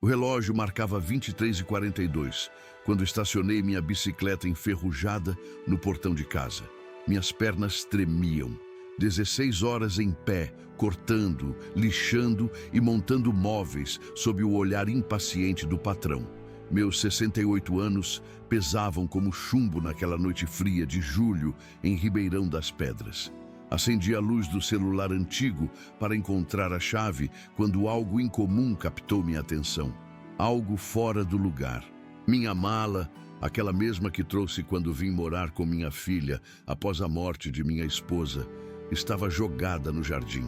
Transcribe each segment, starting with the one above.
O relógio marcava 23h42, quando estacionei minha bicicleta enferrujada no portão de casa. Minhas pernas tremiam. 16 horas em pé, cortando, lixando e montando móveis sob o olhar impaciente do patrão. Meus 68 anos pesavam como chumbo naquela noite fria de julho em Ribeirão das Pedras. Acendi a luz do celular antigo para encontrar a chave quando algo incomum captou minha atenção. Algo fora do lugar. Minha mala, aquela mesma que trouxe quando vim morar com minha filha após a morte de minha esposa, estava jogada no jardim,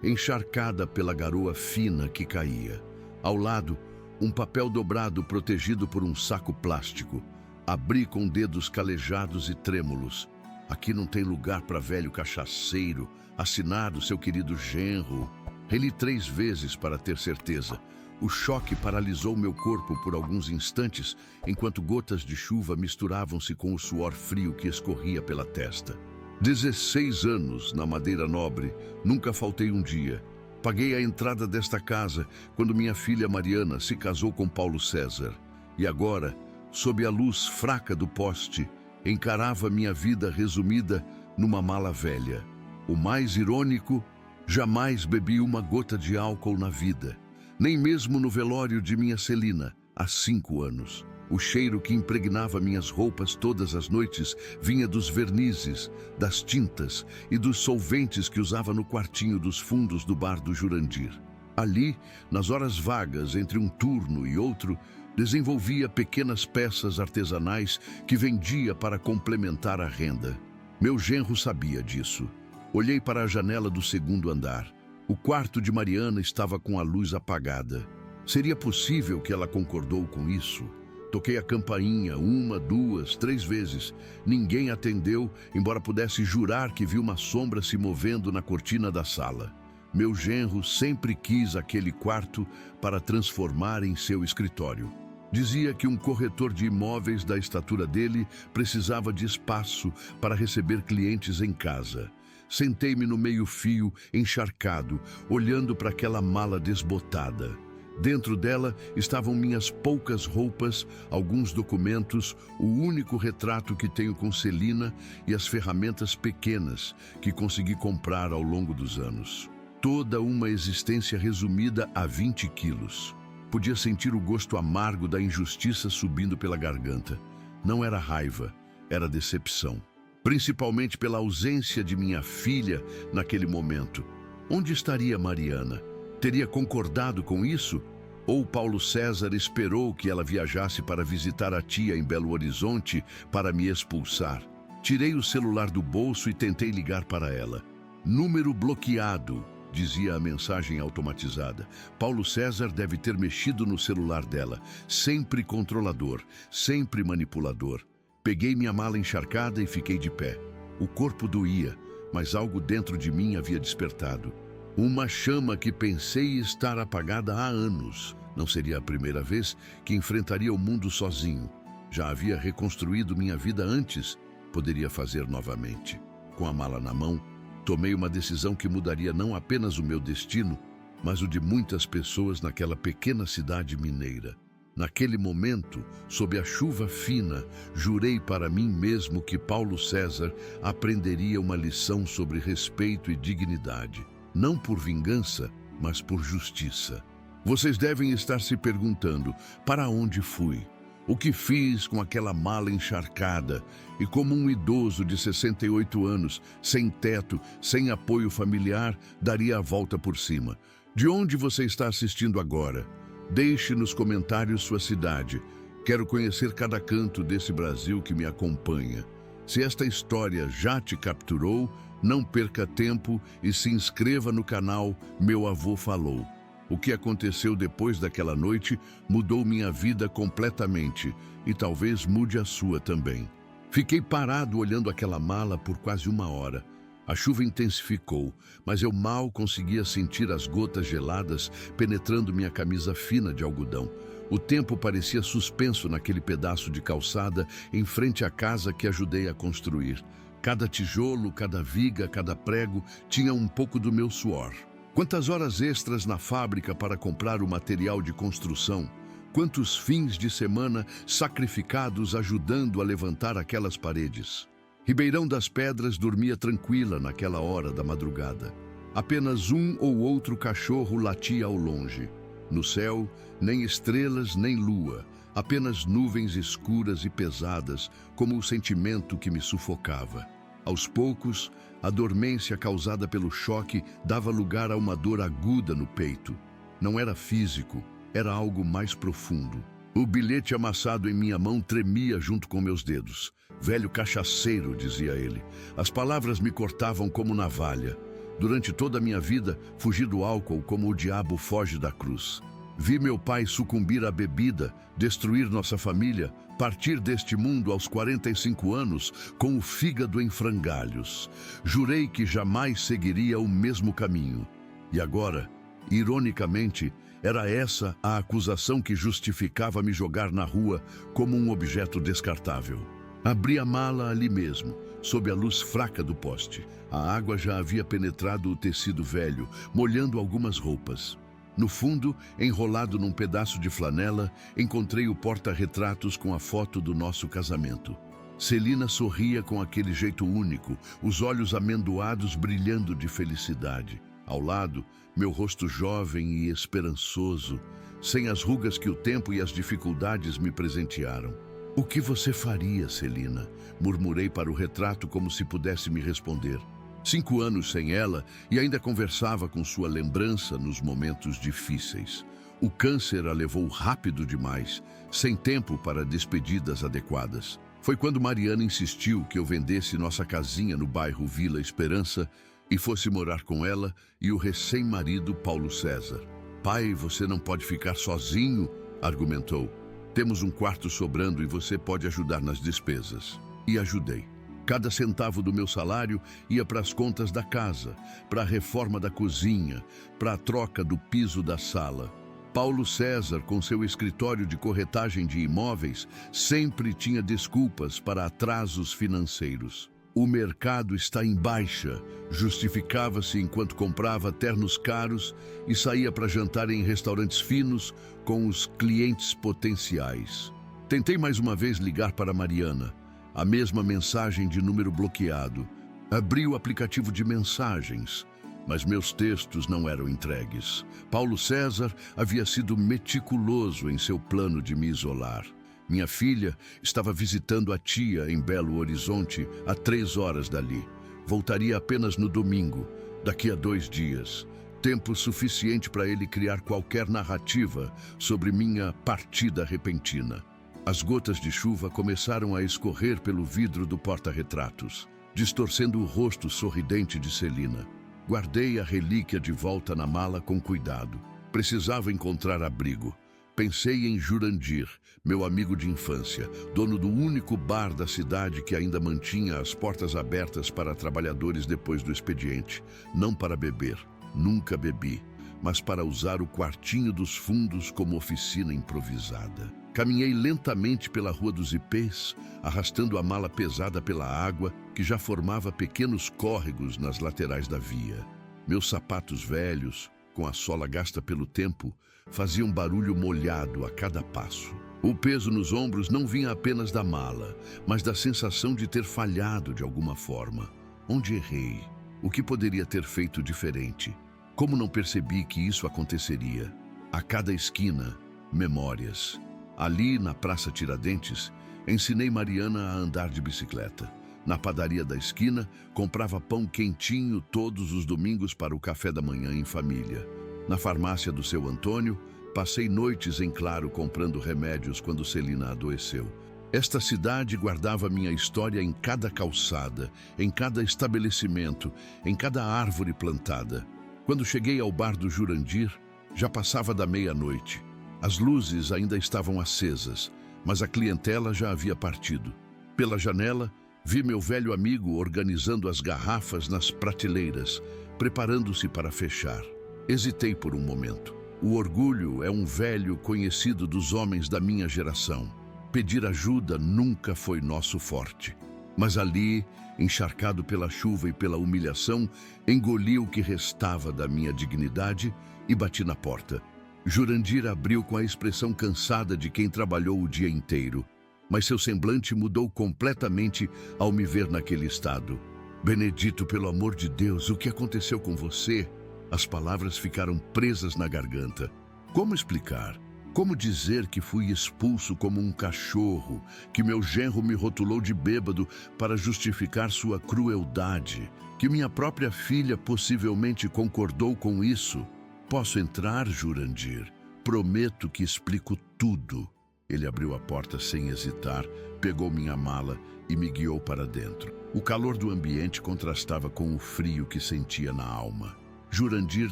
encharcada pela garoa fina que caía. Ao lado, um papel dobrado protegido por um saco plástico. Abri com dedos calejados e trêmulos. Aqui não tem lugar para velho cachaceiro, assinado seu querido genro. Reli 3 vezes para ter certeza. O choque paralisou meu corpo por alguns instantes, enquanto gotas de chuva misturavam-se com o suor frio que escorria pela testa. 16 anos na Madeira Nobre, nunca faltei um dia. Paguei a entrada desta casa quando minha filha Mariana se casou com Paulo César. E agora, sob a luz fraca do poste, encarava minha vida resumida numa mala velha. O mais irônico, jamais bebi uma gota de álcool na vida, nem mesmo no velório de minha Celina, há 5 anos. O cheiro que impregnava minhas roupas todas as noites vinha dos vernizes, das tintas e dos solventes que usava no quartinho dos fundos do bar do Jurandir. Ali, nas horas vagas entre um turno e outro, desenvolvia pequenas peças artesanais que vendia para complementar a renda. Meu genro sabia disso. Olhei para a janela do 2º andar. O quarto de Mariana estava com a luz apagada. Seria possível que ela concordou com isso? Toquei a campainha 1, 2, 3 vezes. Ninguém atendeu, embora pudesse jurar que vi uma sombra se movendo na cortina da sala. Meu genro sempre quis aquele quarto para transformar em seu escritório. Dizia que um corretor de imóveis da estatura dele precisava de espaço para receber clientes em casa. Sentei-me no meio-fio, encharcado, olhando para aquela mala desbotada. Dentro dela estavam minhas poucas roupas, alguns documentos, o único retrato que tenho com Celina e as ferramentas pequenas que consegui comprar ao longo dos anos. Toda uma existência resumida a 20 quilos. Podia sentir o gosto amargo da injustiça subindo pela garganta. Não era raiva, era decepção. Principalmente pela ausência de minha filha naquele momento. Onde estaria Mariana? Teria concordado com isso? Ou Paulo César esperou que ela viajasse para visitar a tia em Belo Horizonte para me expulsar? Tirei o celular do bolso e tentei ligar para ela. Número bloqueado, dizia a mensagem automatizada. Paulo César deve ter mexido no celular dela. Sempre controlador, sempre manipulador. Peguei minha mala encharcada e fiquei de pé. O corpo doía, mas algo dentro de mim havia despertado. Uma chama que pensei estar apagada há anos. Não seria a primeira vez que enfrentaria o mundo sozinho. Já havia reconstruído minha vida antes, poderia fazer novamente. Com a mala na mão, tomei uma decisão que mudaria não apenas o meu destino, mas o de muitas pessoas naquela pequena cidade mineira. Naquele momento, sob a chuva fina, jurei para mim mesmo que Paulo César aprenderia uma lição sobre respeito e dignidade. Não por vingança, mas por justiça. Vocês devem estar se perguntando, para onde fui? O que fiz com aquela mala encharcada e como um idoso de 68 anos, sem teto, sem apoio familiar, daria a volta por cima? De onde você está assistindo agora? Deixe nos comentários sua cidade. Quero conhecer cada canto desse Brasil que me acompanha. Se esta história já te capturou, não perca tempo e se inscreva no canal Meu Avô Falou. O que aconteceu depois daquela noite mudou minha vida completamente e talvez mude a sua também. Fiquei parado olhando aquela mala por quase 1 hora. A chuva intensificou, mas eu mal conseguia sentir as gotas geladas penetrando minha camisa fina de algodão. O tempo parecia suspenso naquele pedaço de calçada em frente à casa que ajudei a construir. Cada tijolo, cada viga, cada prego tinha um pouco do meu suor. Quantas horas extras na fábrica para comprar o material de construção? Quantos fins de semana sacrificados ajudando a levantar aquelas paredes. Ribeirão das Pedras dormia tranquila naquela hora da madrugada. Apenas um ou outro cachorro latia ao longe. No céu, nem estrelas nem lua, apenas nuvens escuras e pesadas, como o sentimento que me sufocava. Aos poucos, a dormência causada pelo choque dava lugar a uma dor aguda no peito. Não era físico, era algo mais profundo. O bilhete amassado em minha mão tremia junto com meus dedos. Velho cachaceiro, dizia ele. As palavras me cortavam como navalha. Durante toda a minha vida, fugi do álcool como o diabo foge da cruz. Vi meu pai sucumbir à bebida, destruir nossa família, partir deste mundo aos 45 anos com o fígado em frangalhos. Jurei que jamais seguiria o mesmo caminho. E agora, ironicamente, era essa a acusação que justificava me jogar na rua como um objeto descartável. Abri a mala ali mesmo, sob a luz fraca do poste. A água já havia penetrado o tecido velho, molhando algumas roupas. No fundo, enrolado num pedaço de flanela, encontrei o porta-retratos com a foto do nosso casamento. Celina sorria com aquele jeito único, os olhos amendoados brilhando de felicidade. Ao lado, meu rosto jovem e esperançoso, sem as rugas que o tempo e as dificuldades me presentearam. "O que você faria, Celina?" Murmurei para o retrato como se pudesse me responder. 5 anos sem ela e ainda conversava com sua lembrança nos momentos difíceis. O câncer a levou rápido demais, sem tempo para despedidas adequadas. Foi quando Mariana insistiu que eu vendesse nossa casinha no bairro Vila Esperança e fosse morar com ela e o recém-marido Paulo César. "Pai, você não pode ficar sozinho", argumentou. "Temos um quarto sobrando e você pode ajudar nas despesas." E ajudei. Cada centavo do meu salário ia para as contas da casa, para a reforma da cozinha, para a troca do piso da sala. Paulo César, com seu escritório de corretagem de imóveis, sempre tinha desculpas para atrasos financeiros. "O mercado está em baixa", justificava-se enquanto comprava ternos caros e saía para jantar em restaurantes finos com os clientes potenciais. Tentei mais uma vez ligar para Mariana. A mesma mensagem de número bloqueado. Abri o aplicativo de mensagens, mas meus textos não eram entregues. Paulo César havia sido meticuloso em seu plano de me isolar. Minha filha estava visitando a tia em Belo Horizonte a 3 horas dali. Voltaria apenas no domingo, daqui a 2 dias. Tempo suficiente para ele criar qualquer narrativa sobre minha partida repentina. As gotas de chuva começaram a escorrer pelo vidro do porta-retratos, distorcendo o rosto sorridente de Celina. Guardei a relíquia de volta na mala com cuidado. Precisava encontrar abrigo. Pensei em Jurandir, meu amigo de infância, dono do único bar da cidade que ainda mantinha as portas abertas para trabalhadores depois do expediente. Não para beber, nunca bebi, mas para usar o quartinho dos fundos como oficina improvisada. Caminhei lentamente pela Rua dos Ipês, arrastando a mala pesada pela água que já formava pequenos córregos nas laterais da via. Meus sapatos velhos, com a sola gasta pelo tempo, faziam barulho molhado a cada passo. O peso nos ombros não vinha apenas da mala, mas da sensação de ter falhado de alguma forma. Onde errei? O que poderia ter feito diferente? Como não percebi que isso aconteceria? A cada esquina, memórias. Ali, na Praça Tiradentes, ensinei Mariana a andar de bicicleta. Na padaria da esquina, comprava pão quentinho todos os domingos para o café da manhã em família. Na farmácia do seu Antônio, passei noites em claro comprando remédios quando Celina adoeceu. Esta cidade guardava minha história em cada calçada, em cada estabelecimento, em cada árvore plantada. Quando cheguei ao bar do Jurandir, já passava da meia-noite. As luzes ainda estavam acesas, mas a clientela já havia partido. Pela janela, vi meu velho amigo organizando as garrafas nas prateleiras, preparando-se para fechar. Hesitei por um momento. O orgulho é um velho conhecido dos homens da minha geração. Pedir ajuda nunca foi nosso forte. Mas ali, encharcado pela chuva e pela humilhação, engoli o que restava da minha dignidade e bati na porta. Jurandir abriu com a expressão cansada de quem trabalhou o dia inteiro, mas seu semblante mudou completamente ao me ver naquele estado. Benedito, pelo amor de Deus, o que aconteceu com você? As palavras ficaram presas na garganta. Como explicar? Como dizer que fui expulso como um cachorro, que meu genro me rotulou de bêbado para justificar sua crueldade, que minha própria filha possivelmente concordou com isso? Posso entrar, Jurandir? Prometo que explico tudo. Ele abriu a porta sem hesitar, pegou minha mala e me guiou para dentro. O calor do ambiente contrastava com o frio que sentia na alma. Jurandir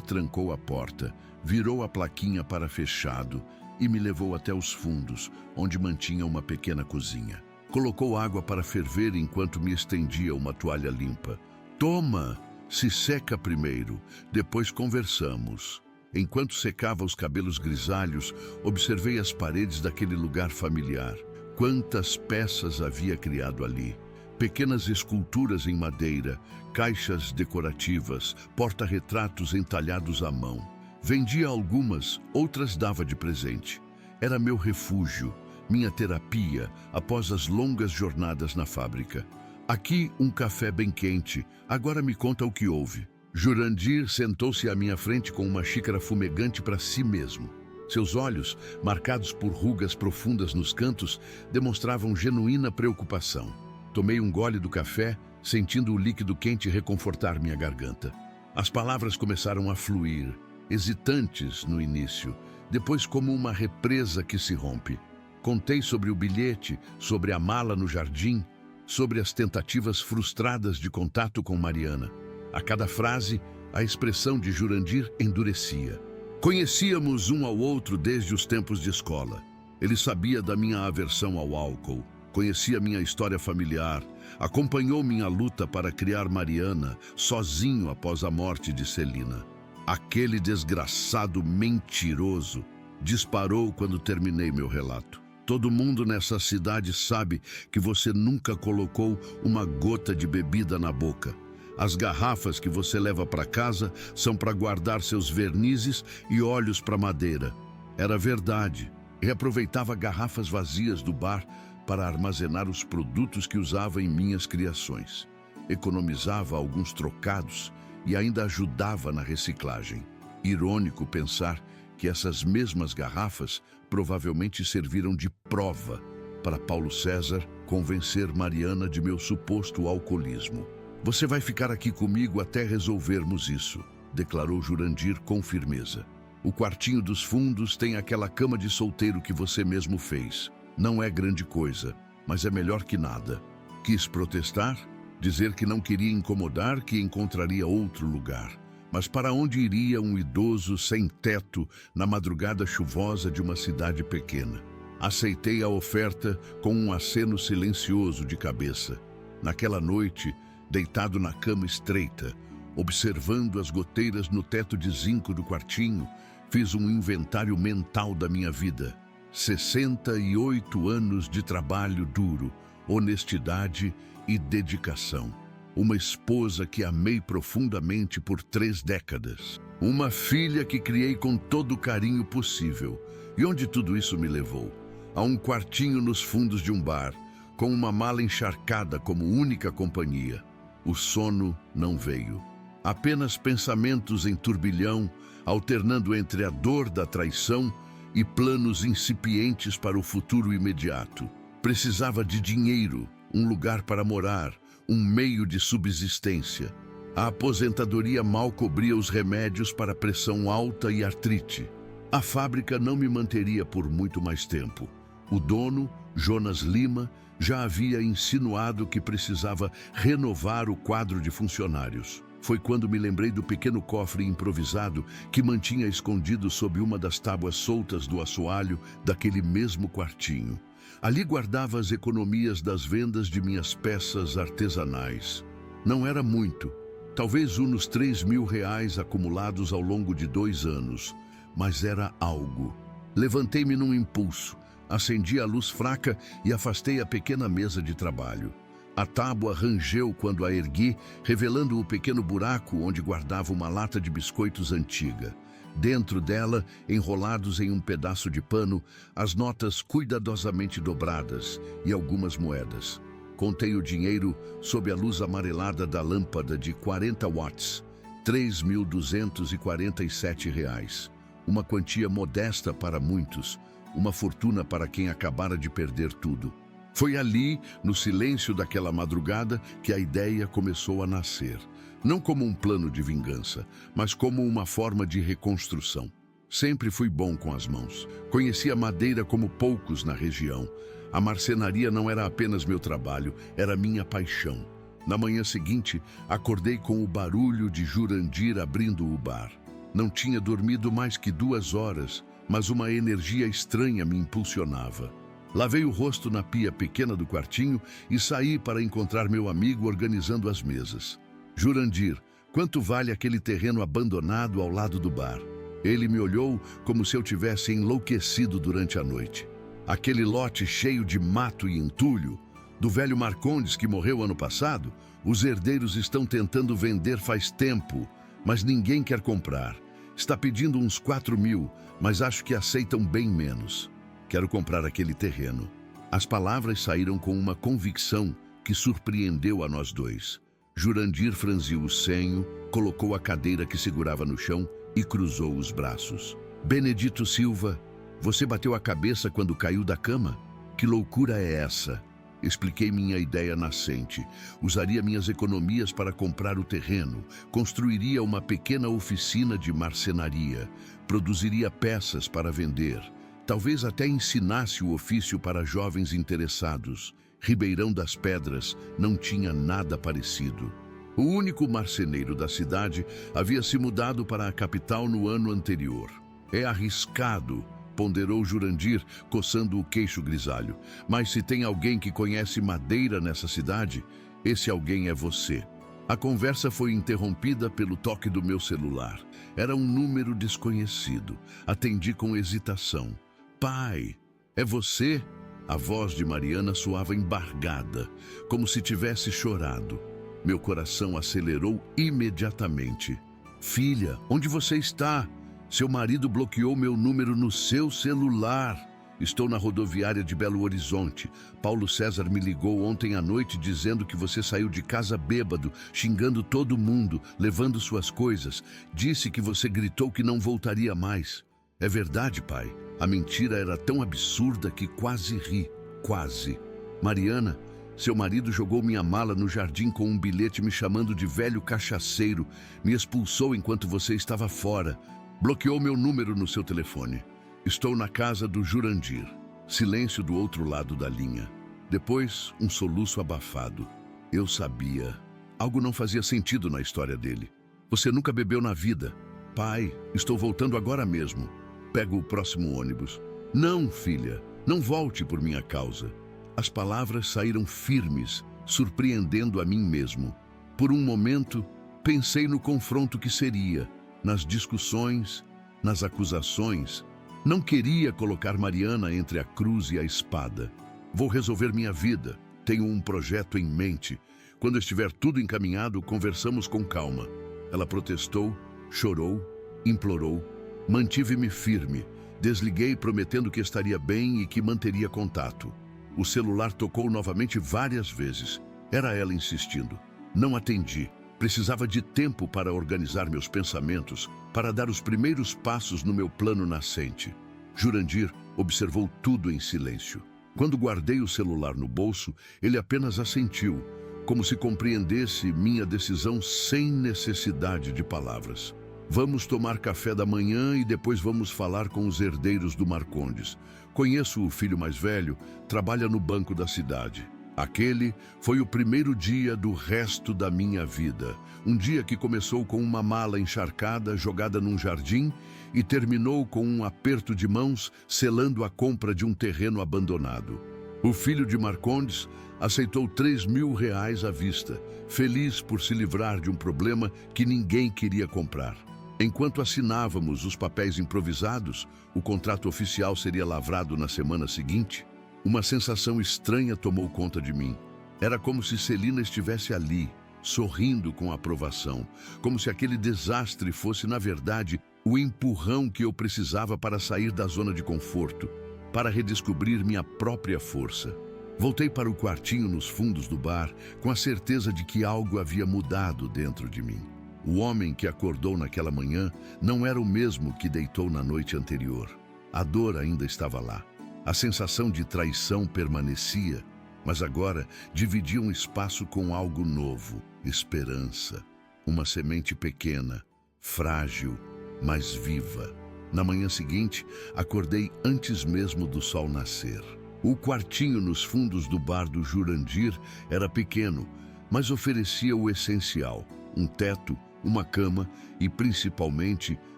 trancou a porta, virou a plaquinha para fechado e me levou até os fundos, onde mantinha uma pequena cozinha. Colocou água para ferver enquanto me estendia uma toalha limpa. Toma, se seca primeiro, depois conversamos. Enquanto secava os cabelos grisalhos, observei as paredes daquele lugar familiar. Quantas peças havia criado ali! Pequenas esculturas em madeira, caixas decorativas, porta-retratos entalhados à mão. Vendia algumas, outras dava de presente. Era meu refúgio, minha terapia após as longas jornadas na fábrica. Aqui um café bem quente, agora me conta o que houve. Jurandir sentou-se à minha frente com uma xícara fumegante para si mesmo. Seus olhos, marcados por rugas profundas nos cantos, demonstravam genuína preocupação. Tomei um gole do café, sentindo o líquido quente reconfortar minha garganta. As palavras começaram a fluir, hesitantes no início, depois como uma represa que se rompe. Contei sobre o bilhete, sobre a mala no jardim, sobre as tentativas frustradas de contato com Mariana. A cada frase, a expressão de Jurandir endurecia. Conhecíamos um ao outro desde os tempos de escola. Ele sabia da minha aversão ao álcool, conhecia minha história familiar, acompanhou minha luta para criar Mariana sozinho após a morte de Celina. Aquele desgraçado mentiroso disparou quando terminei meu relato. Todo mundo nessa cidade sabe que você nunca colocou uma gota de bebida na boca. As garrafas que você leva para casa são para guardar seus vernizes e olhos para madeira. Era verdade. Reaproveitava garrafas vazias do bar para armazenar os produtos que usava em minhas criações. Economizava alguns trocados e ainda ajudava na reciclagem. Irônico pensar que essas mesmas garrafas provavelmente serviram de prova para Paulo César convencer Mariana de meu suposto alcoolismo. Você vai ficar aqui comigo até resolvermos isso, declarou Jurandir com firmeza. O quartinho dos fundos tem aquela cama de solteiro que você mesmo fez. Não é grande coisa, mas é melhor que nada. Quis protestar? Dizer que não queria incomodar, que encontraria outro lugar. Mas para onde iria um idoso sem teto na madrugada chuvosa de uma cidade pequena? Aceitei a oferta com um aceno silencioso de cabeça. Naquela noite, deitado na cama estreita, observando as goteiras no teto de zinco do quartinho, fiz um inventário mental da minha vida. 68 anos de trabalho duro, honestidade e dedicação. Uma esposa que amei profundamente por 3 décadas. Uma filha que criei com todo o carinho possível. E onde tudo isso me levou? A um quartinho nos fundos de um bar, com uma mala encharcada como única companhia. O sono não veio. Apenas pensamentos em turbilhão, alternando entre a dor da traição e planos incipientes para o futuro imediato. Precisava de dinheiro, um lugar para morar, um meio de subsistência. A aposentadoria mal cobria os remédios para pressão alta e artrite. A fábrica não me manteria por muito mais tempo. O dono, Jonas Lima, já havia insinuado que precisava renovar o quadro de funcionários. Foi quando me lembrei do pequeno cofre improvisado que mantinha escondido sob uma das tábuas soltas do assoalho daquele mesmo quartinho. Ali guardava as economias das vendas de minhas peças artesanais. Não era muito, talvez uns R$3.000 acumulados ao longo de 2 anos, mas era algo. Levantei-me num impulso, acendi a luz fraca e afastei a pequena mesa de trabalho. A tábua rangeu quando a ergui, revelando o pequeno buraco onde guardava uma lata de biscoitos antiga. Dentro dela, enrolados em um pedaço de pano, as notas cuidadosamente dobradas e algumas moedas. Contei o dinheiro sob a luz amarelada da lâmpada de 40 watts, R$ 3.247. Uma quantia modesta para muitos, uma fortuna para quem acabara de perder tudo. Foi ali, no silêncio daquela madrugada, que a ideia começou a nascer. Não como um plano de vingança, mas como uma forma de reconstrução. Sempre fui bom com as mãos. Conhecia madeira como poucos na região. A marcenaria não era apenas meu trabalho, era minha paixão. Na manhã seguinte, acordei com o barulho de Jurandir abrindo o bar. Não tinha dormido mais que 2 horas, mas uma energia estranha me impulsionava. Lavei o rosto na pia pequena do quartinho e saí para encontrar meu amigo organizando as mesas. Jurandir, quanto vale aquele terreno abandonado ao lado do bar? Ele me olhou como se eu tivesse enlouquecido durante a noite. Aquele lote cheio de mato e entulho, do velho Marcondes que morreu ano passado, os herdeiros estão tentando vender faz tempo, mas ninguém quer comprar. Está pedindo uns 4.000, mas acho que aceitam bem menos. Quero comprar aquele terreno. As palavras saíram com uma convicção que surpreendeu a nós dois. Jurandir franziu o senho, colocou a cadeira que segurava no chão e cruzou os braços. Benedito Silva, você bateu a cabeça quando caiu da cama? Que loucura é essa? Expliquei minha ideia nascente. Usaria minhas economias para comprar o terreno, construiria uma pequena oficina de marcenaria, produziria peças para vender, talvez até ensinasse o ofício para jovens interessados. Ribeirão das Pedras não tinha nada parecido. O único marceneiro da cidade havia se mudado para a capital no ano anterior. É arriscado, ponderou Jurandir, coçando o queixo grisalho. Mas se tem alguém que conhece madeira nessa cidade, esse alguém é você. A conversa foi interrompida pelo toque do meu celular. Era um número desconhecido. Atendi com hesitação. Pai, é você? A voz de Mariana soava embargada, como se tivesse chorado. Meu coração acelerou imediatamente. Filha, onde você está? Seu marido bloqueou meu número no seu celular. Estou na rodoviária de Belo Horizonte. Paulo César me ligou ontem à noite dizendo que você saiu de casa bêbado, xingando todo mundo, levando suas coisas. Disse que você gritou que não voltaria mais. É verdade, pai. A mentira era tão absurda que quase ri. Quase. Mariana, seu marido jogou minha mala no jardim com um bilhete me chamando de velho cachaceiro. Me expulsou enquanto você estava fora. Bloqueou meu número no seu telefone. Estou na casa do Jurandir. Silêncio do outro lado da linha. Depois, um soluço abafado. Eu sabia. Algo não fazia sentido na história dele. Você nunca bebeu na vida. Pai, estou voltando agora mesmo. Pego o próximo ônibus. Não, filha, não volte por minha causa. As palavras saíram firmes, surpreendendo a mim mesmo. Por um momento, pensei no confronto que seria, nas discussões, nas acusações. Não queria colocar Mariana entre a cruz e a espada. Vou resolver minha vida. Tenho um projeto em mente. Quando estiver tudo encaminhado, conversamos com calma. Ela protestou, chorou, implorou. Mantive-me firme. Desliguei prometendo que estaria bem e que manteria contato. O celular tocou novamente várias vezes. Era ela insistindo. Não atendi. Precisava de tempo para organizar meus pensamentos, para dar os primeiros passos no meu plano nascente. Jurandir observou tudo em silêncio. Quando guardei o celular no bolso, ele apenas assentiu, como se compreendesse minha decisão sem necessidade de palavras. Vamos tomar café da manhã e depois vamos falar com os herdeiros do Marcondes. Conheço o filho mais velho, trabalha no banco da cidade. Aquele foi o primeiro dia do resto da minha vida. Um dia que começou com uma mala encharcada jogada num jardim e terminou com um aperto de mãos selando a compra de um terreno abandonado. O filho de Marcondes aceitou R$ 3.000 à vista, feliz por se livrar de um problema que ninguém queria comprar. Enquanto assinávamos os papéis improvisados, o contrato oficial seria lavrado na semana seguinte. Uma sensação estranha tomou conta de mim. Era como se Celina estivesse ali, sorrindo com aprovação, como se aquele desastre fosse, na verdade, o o empurrão que eu precisava para sair da zona de conforto, para redescobrir minha própria força. Voltei para o quartinho nos fundos do bar, com a certeza de que algo havia mudado dentro de mim. O homem que acordou naquela manhã não era o mesmo que deitou na noite anterior. A dor ainda estava lá. A sensação de traição permanecia, mas agora dividia um espaço com algo novo, esperança. Uma semente pequena, frágil, mas viva. Na manhã seguinte, acordei antes mesmo do sol nascer. O quartinho nos fundos do bar do Jurandir era pequeno, mas oferecia o essencial: um teto, uma cama e, principalmente,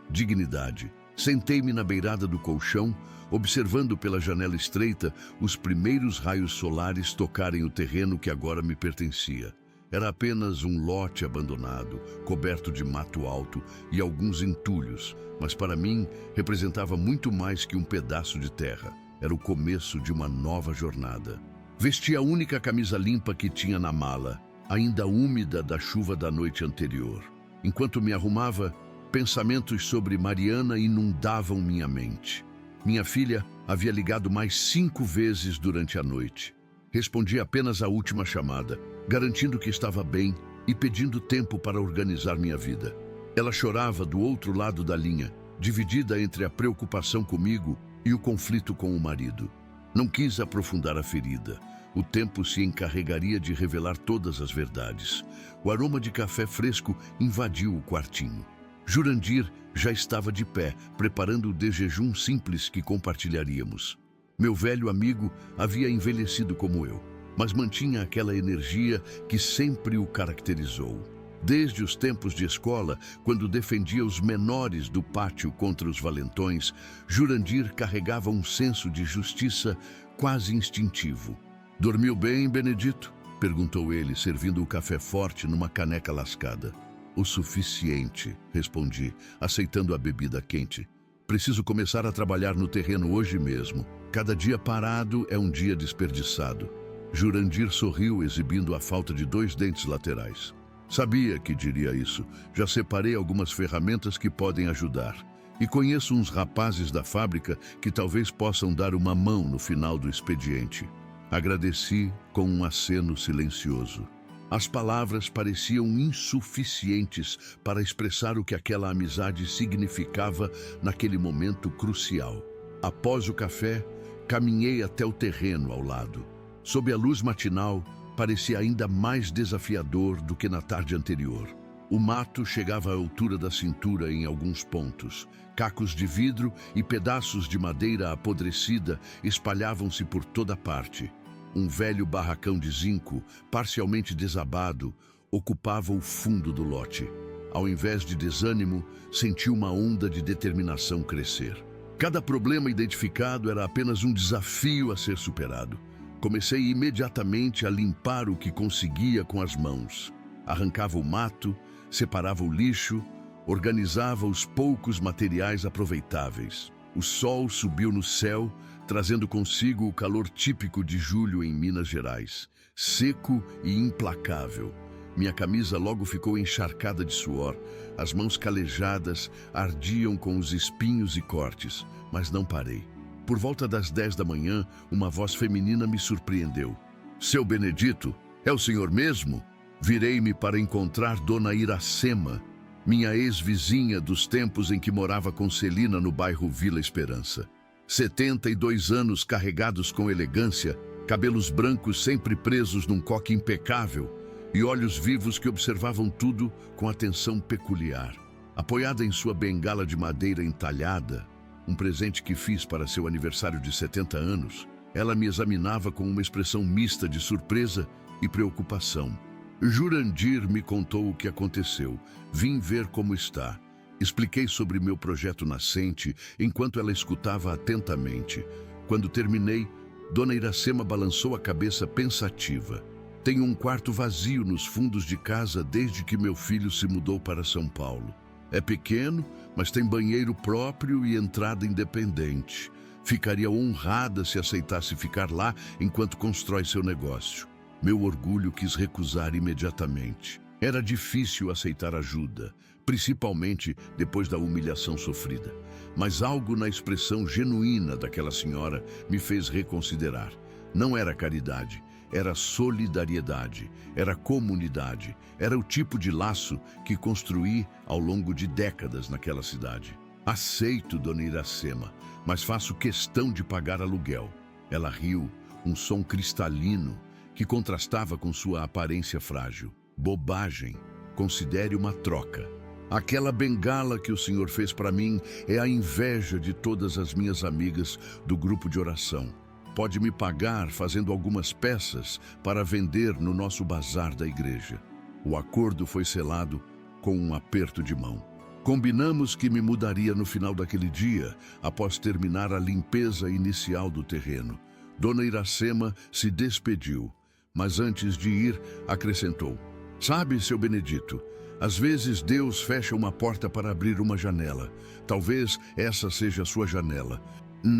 dignidade. Sentei-me na beirada do colchão, observando pela janela estreita os primeiros raios solares tocarem o terreno que agora me pertencia. Era apenas um lote abandonado, coberto de mato alto e alguns entulhos, mas para mim representava muito mais que um pedaço de terra. Era o começo de uma nova jornada. Vesti a única camisa limpa que tinha na mala, ainda úmida da chuva da noite anterior. Enquanto me arrumava, pensamentos sobre Mariana inundavam minha mente. Minha filha havia ligado mais 5 vezes durante a noite. Respondi apenas à última chamada, garantindo que estava bem e pedindo tempo para organizar minha vida. Ela chorava do outro lado da linha, dividida entre a preocupação comigo e o conflito com o marido. Não quis aprofundar a ferida. O tempo se encarregaria de revelar todas as verdades. O aroma de café fresco invadiu o quartinho. Jurandir já estava de pé, preparando o de jejum simples que compartilharíamos. Meu velho amigo havia envelhecido como eu, mas mantinha aquela energia que sempre o caracterizou. Desde os tempos de escola, quando defendia os menores do pátio contra os valentões, Jurandir carregava um senso de justiça quase instintivo. "Dormiu bem, Benedito?" perguntou ele, servindo o café forte numa caneca lascada. "O suficiente", respondi, aceitando a bebida quente. "Preciso começar a trabalhar no terreno hoje mesmo. Cada dia parado é um dia desperdiçado." Jurandir sorriu, exibindo a falta de 2 dentes laterais. "Sabia que diria isso. Já separei algumas ferramentas que podem ajudar. E conheço uns rapazes da fábrica que talvez possam dar uma mão no final do expediente." Agradeci com um aceno silencioso. As palavras pareciam insuficientes para expressar o que aquela amizade significava naquele momento crucial. Após o café, caminhei até o terreno ao lado. Sob a luz matinal, parecia ainda mais desafiador do que na tarde anterior. O mato chegava à altura da cintura em alguns pontos. Cacos de vidro e pedaços de madeira apodrecida espalhavam-se por toda parte. Um velho barracão de zinco, parcialmente desabado, ocupava o fundo do lote. Ao invés de desânimo, senti uma onda de determinação crescer. Cada problema identificado era apenas um desafio a ser superado. Comecei imediatamente a limpar o que conseguia com as mãos. Arrancava o mato, separava o lixo, organizava os poucos materiais aproveitáveis. O sol subiu no céu, trazendo consigo o calor típico de julho em Minas Gerais, seco e implacável. Minha camisa logo ficou encharcada de suor, as mãos calejadas ardiam com os espinhos e cortes, mas não parei. Por volta das 10 da manhã, uma voz feminina me surpreendeu. "Seu Benedito, é o senhor mesmo?" Virei-me para encontrar Dona Iracema, minha ex-vizinha dos tempos em que morava com Celina no bairro Vila Esperança. 72 anos carregados com elegância, cabelos brancos sempre presos num coque impecável e olhos vivos que observavam tudo com atenção peculiar. Apoiada em sua bengala de madeira entalhada, um presente que fiz para seu aniversário de 70 anos, ela me examinava com uma expressão mista de surpresa e preocupação. Jurandir me contou o que aconteceu. Vim ver como está. Expliquei sobre meu projeto nascente, enquanto ela escutava atentamente. Quando terminei, Dona Iracema balançou a cabeça pensativa. "Tenho um quarto vazio nos fundos de casa desde que meu filho se mudou para São Paulo. É pequeno, mas tem banheiro próprio e entrada independente. Ficaria honrada se aceitasse ficar lá enquanto constrói seu negócio." Meu orgulho quis recusar imediatamente. Era difícil aceitar ajuda, principalmente depois da humilhação sofrida. Mas algo na expressão genuína daquela senhora me fez reconsiderar. Não era caridade, era solidariedade, era comunidade, era o tipo de laço que construí ao longo de décadas naquela cidade. Aceito, dona Iracema, mas faço questão de pagar aluguel. Ela riu, um som cristalino que contrastava com sua aparência frágil. Bobagem, considere uma troca. Aquela bengala que o senhor fez para mim é a inveja de todas as minhas amigas do grupo de oração. Pode me pagar fazendo algumas peças para vender no nosso bazar da igreja. O acordo foi selado com um aperto de mão. Combinamos que me mudaria no final daquele dia, após terminar a limpeza inicial do terreno. Dona Iracema se despediu, mas antes de ir, acrescentou: "Sabe, seu Benedito, às vezes Deus fecha uma porta para abrir uma janela. Talvez essa seja a sua janela."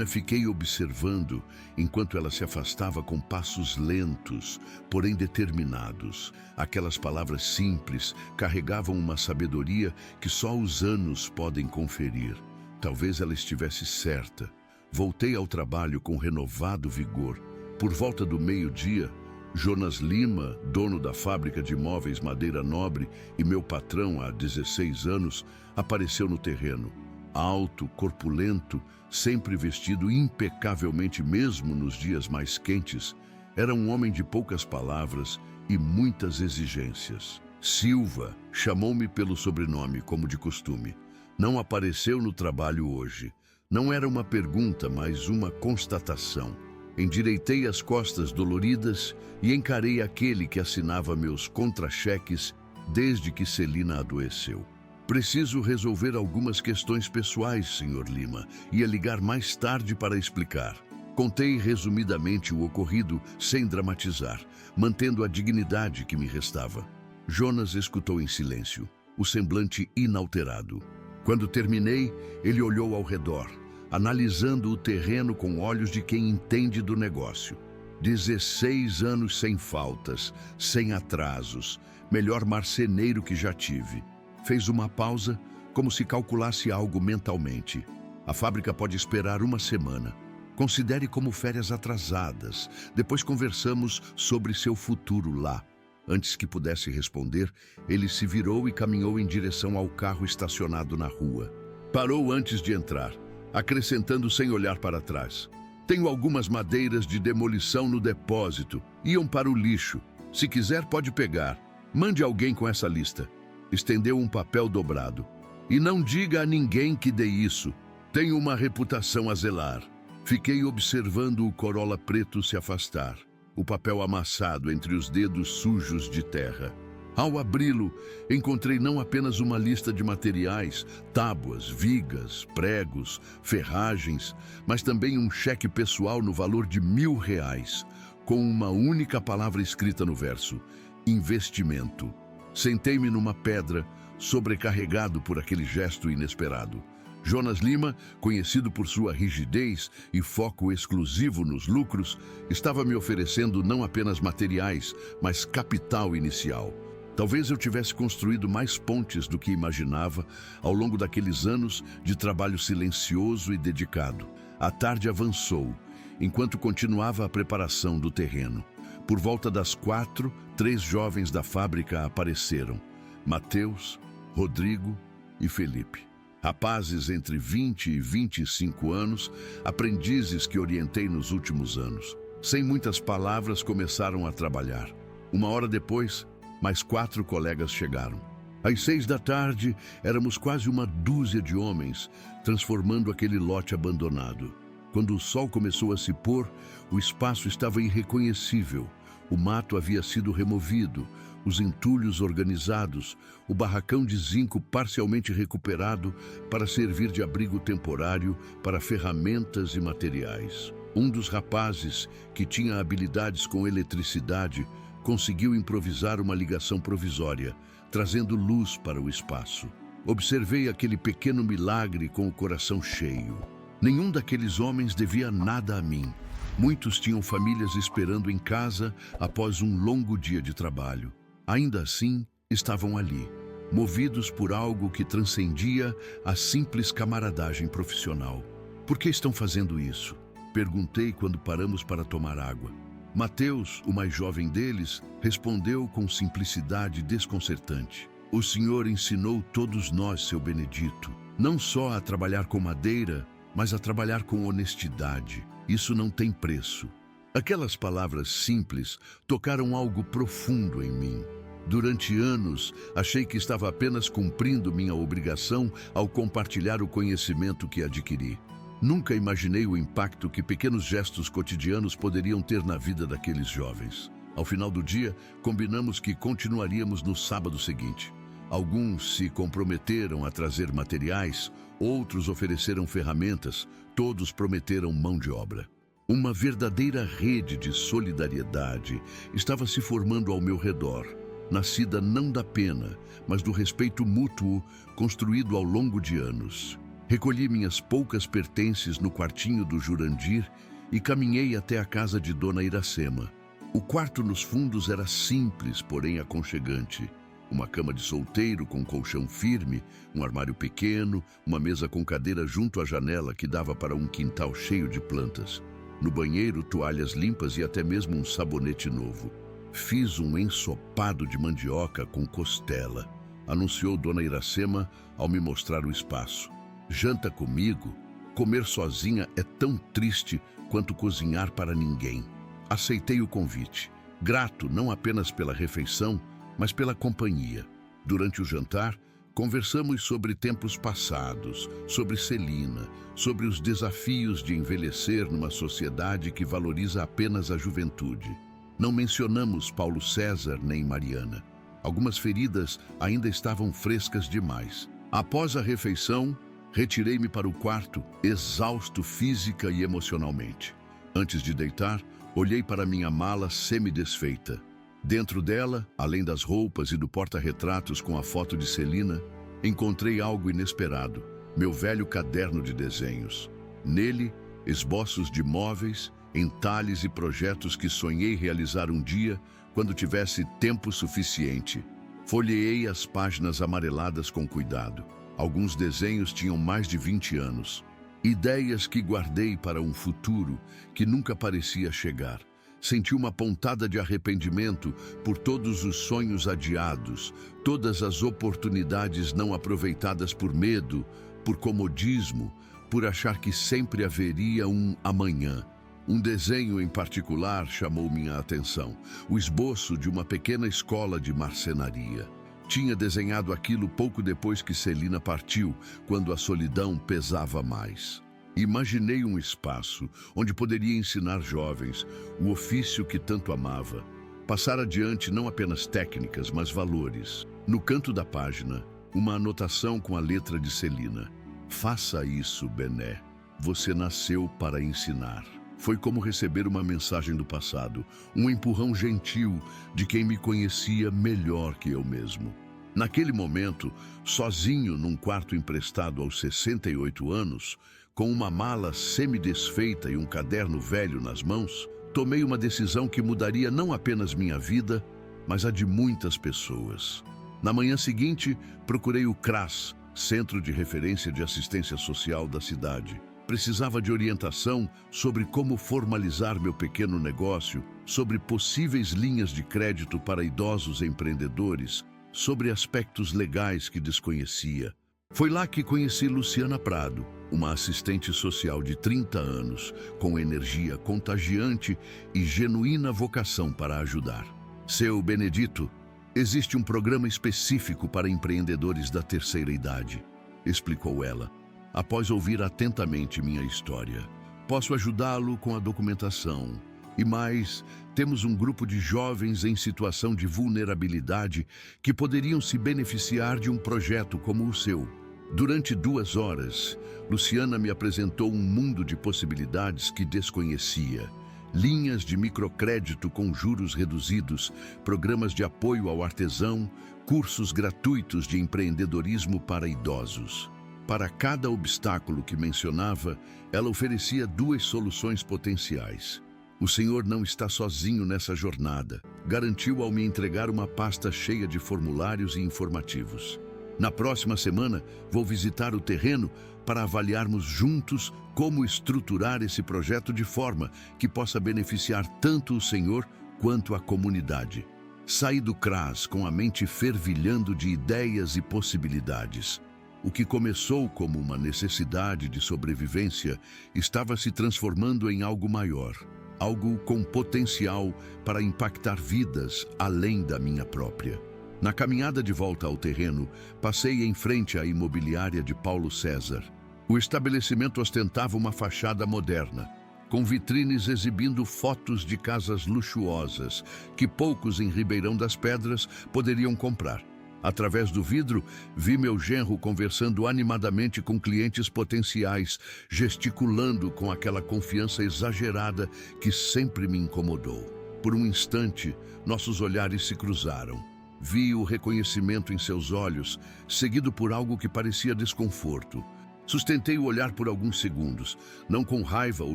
Fiquei observando enquanto ela se afastava com passos lentos, porém determinados. Aquelas palavras simples carregavam uma sabedoria que só os anos podem conferir. Talvez ela estivesse certa. Voltei ao trabalho com renovado vigor. Por volta do meio-dia, Jonas Lima, dono da fábrica de móveis Madeira Nobre e meu patrão há 16 anos, apareceu no terreno. Alto, corpulento, sempre vestido impecavelmente mesmo nos dias mais quentes, era um homem de poucas palavras e muitas exigências. Silva chamou-me pelo sobrenome, como de costume. Não apareceu no trabalho hoje. Não era uma pergunta, mas uma constatação. Endireitei as costas doloridas e encarei aquele que assinava meus contra-cheques desde que Celina adoeceu. "Preciso resolver algumas questões pessoais, Sr. Lima. Ia ligar mais tarde para explicar." Contei resumidamente o ocorrido sem dramatizar, mantendo a dignidade que me restava. Jonas escutou em silêncio, o semblante inalterado. Quando terminei, ele olhou ao redor, analisando o terreno com olhos de quem entende do negócio. 16 anos sem faltas, sem atrasos, melhor marceneiro que já tive. Fez uma pausa, como se calculasse algo mentalmente. "A fábrica pode esperar uma semana. Considere como férias atrasadas. Depois conversamos sobre seu futuro lá." Antes que pudesse responder, ele se virou e caminhou em direção ao carro estacionado na rua. Parou antes de entrar, acrescentando sem olhar para trás: "Tenho algumas madeiras de demolição no depósito. Iam para o lixo. Se quiser, pode pegar. Mande alguém com essa lista." Estendeu um papel dobrado. "E não diga a ninguém que dei isso. Tenho uma reputação a zelar." Fiquei observando o Corolla preto se afastar, o papel amassado entre os dedos sujos de terra. Ao abri-lo, encontrei não apenas uma lista de materiais, tábuas, vigas, pregos, ferragens, mas também um cheque pessoal no valor de R$1.000, com uma única palavra escrita no verso: investimento. Sentei-me numa pedra, sobrecarregado por aquele gesto inesperado. Jonas Lima, conhecido por sua rigidez e foco exclusivo nos lucros, estava me oferecendo não apenas materiais, mas capital inicial. Talvez eu tivesse construído mais pontes do que imaginava ao longo daqueles anos de trabalho silencioso e dedicado. A tarde avançou, enquanto continuava a preparação do terreno. Por volta das 4, 3 jovens da fábrica apareceram: Mateus, Rodrigo e Felipe. Rapazes entre 20 e 25 anos, aprendizes que orientei nos últimos anos. Sem muitas palavras, começaram a trabalhar. 1 hora depois, mais 4 colegas chegaram. Às 6 da tarde, éramos quase uma dúzia de homens, transformando aquele lote abandonado. Quando o sol começou a se pôr, o espaço estava irreconhecível. O mato havia sido removido, os entulhos organizados, o barracão de zinco parcialmente recuperado para servir de abrigo temporário para ferramentas e materiais. Um dos rapazes, que tinha habilidades com eletricidade, conseguiu improvisar uma ligação provisória, trazendo luz para o espaço. Observei aquele pequeno milagre com o coração cheio. Nenhum daqueles homens devia nada a mim. Muitos tinham famílias esperando em casa após um longo dia de trabalho. Ainda assim, estavam ali. movidos por algo que transcendia a simples camaradagem profissional. Por que estão fazendo isso? Perguntei quando paramos para tomar água. Mateus, o mais jovem deles, respondeu com simplicidade desconcertante. O Senhor ensinou todos nós, seu Benedito, não só a trabalhar com madeira, mas a trabalhar com honestidade. Isso não tem preço. Aquelas palavras simples tocaram algo profundo em mim. Durante anos, achei que estava apenas cumprindo minha obrigação ao compartilhar o conhecimento que adquiri. Nunca imaginei o impacto que pequenos gestos cotidianos poderiam ter na vida daqueles jovens. Ao final do dia, combinamos que continuaríamos no sábado seguinte. Alguns se comprometeram a trazer materiais, outros ofereceram ferramentas, todos prometeram mão de obra. Uma verdadeira rede de solidariedade estava se formando ao meu redor, nascida não da pena, mas do respeito mútuo construído ao longo de anos. Recolhi minhas poucas pertences no quartinho do Jurandir e caminhei até a casa de Dona Iracema. O quarto nos fundos era simples, porém aconchegante. Uma cama de solteiro com colchão firme, um armário pequeno, uma mesa com cadeira junto à janela que dava para um quintal cheio de plantas. No banheiro, toalhas limpas e até mesmo um sabonete novo. Fiz um ensopado de mandioca com costela, anunciou Dona Iracema ao me mostrar o espaço. Janta comigo? Comer sozinha é tão triste quanto cozinhar para ninguém. Aceitei o convite, grato não apenas pela refeição, mas pela companhia. Durante o jantar, conversamos sobre tempos passados, sobre Celina, sobre os desafios de envelhecer numa sociedade que valoriza apenas a juventude. Não mencionamos Paulo César nem Mariana. Algumas feridas ainda estavam frescas demais. Após a refeição, retirei-me para o quarto, exausto física e emocionalmente. Antes de deitar, olhei para minha mala semi-desfeita. Dentro dela, além das roupas e do porta-retratos com a foto de Celina, encontrei algo inesperado, meu velho caderno de desenhos. Nele, esboços de móveis, entalhes e projetos que sonhei realizar um dia quando tivesse tempo suficiente. Folheei as páginas amareladas com cuidado. Alguns desenhos tinham mais de 20 anos. Ideias que guardei para um futuro que nunca parecia chegar. Senti uma pontada de arrependimento por todos os sonhos adiados, todas as oportunidades não aproveitadas por medo, por comodismo, por achar que sempre haveria um amanhã. Um desenho em particular chamou minha atenção, o esboço de uma pequena escola de marcenaria. Tinha desenhado aquilo pouco depois que Celina partiu, quando a solidão pesava mais. Imaginei um espaço onde poderia ensinar jovens o ofício que tanto amava, passar adiante não apenas técnicas, mas valores. No canto da página, uma anotação com a letra de Celina. Faça isso, Bené. Você nasceu para ensinar. Foi como receber uma mensagem do passado, um empurrão gentil de quem me conhecia melhor que eu mesmo. Naquele momento, sozinho num quarto emprestado aos 68 anos, com uma mala semi-desfeita e um caderno velho nas mãos, tomei uma decisão que mudaria não apenas minha vida, mas a de muitas pessoas. Na manhã seguinte, procurei o CRAS, Centro de Referência de Assistência Social da cidade. Precisava de orientação sobre como formalizar meu pequeno negócio, sobre possíveis linhas de crédito para idosos empreendedores, sobre aspectos legais que desconhecia. Foi lá que conheci Luciana Prado, uma assistente social de 30 anos, com energia contagiante e genuína vocação para ajudar. Seu Benedito, existe um programa específico para empreendedores da terceira idade, explicou ela, após ouvir atentamente minha história. Posso ajudá-lo com a documentação. E mais, temos um grupo de jovens em situação de vulnerabilidade que poderiam se beneficiar de um projeto como o seu. Durante 2 horas, Luciana me apresentou um mundo de possibilidades que desconhecia. Linhas de microcrédito com juros reduzidos, programas de apoio ao artesão, cursos gratuitos de empreendedorismo para idosos. Para cada obstáculo que mencionava, ela oferecia 2 soluções potenciais. O Senhor não está sozinho nessa jornada, garantiu ao me entregar uma pasta cheia de formulários e informativos. Na próxima semana, vou visitar o terreno para avaliarmos juntos como estruturar esse projeto de forma que possa beneficiar tanto o Senhor quanto a comunidade. Saí do CRAS com a mente fervilhando de ideias e possibilidades. O que começou como uma necessidade de sobrevivência estava se transformando em algo maior, algo com potencial para impactar vidas além da minha própria. Na caminhada de volta ao terreno, passei em frente à imobiliária de Paulo César. O estabelecimento ostentava uma fachada moderna, com vitrines exibindo fotos de casas luxuosas que poucos em Ribeirão das Pedras poderiam comprar. Através do vidro, vi meu genro conversando animadamente com clientes potenciais, gesticulando com aquela confiança exagerada que sempre me incomodou. Por um instante, nossos olhares se cruzaram. Vi o reconhecimento em seus olhos, seguido por algo que parecia desconforto. Sustentei o olhar por alguns segundos, não com raiva ou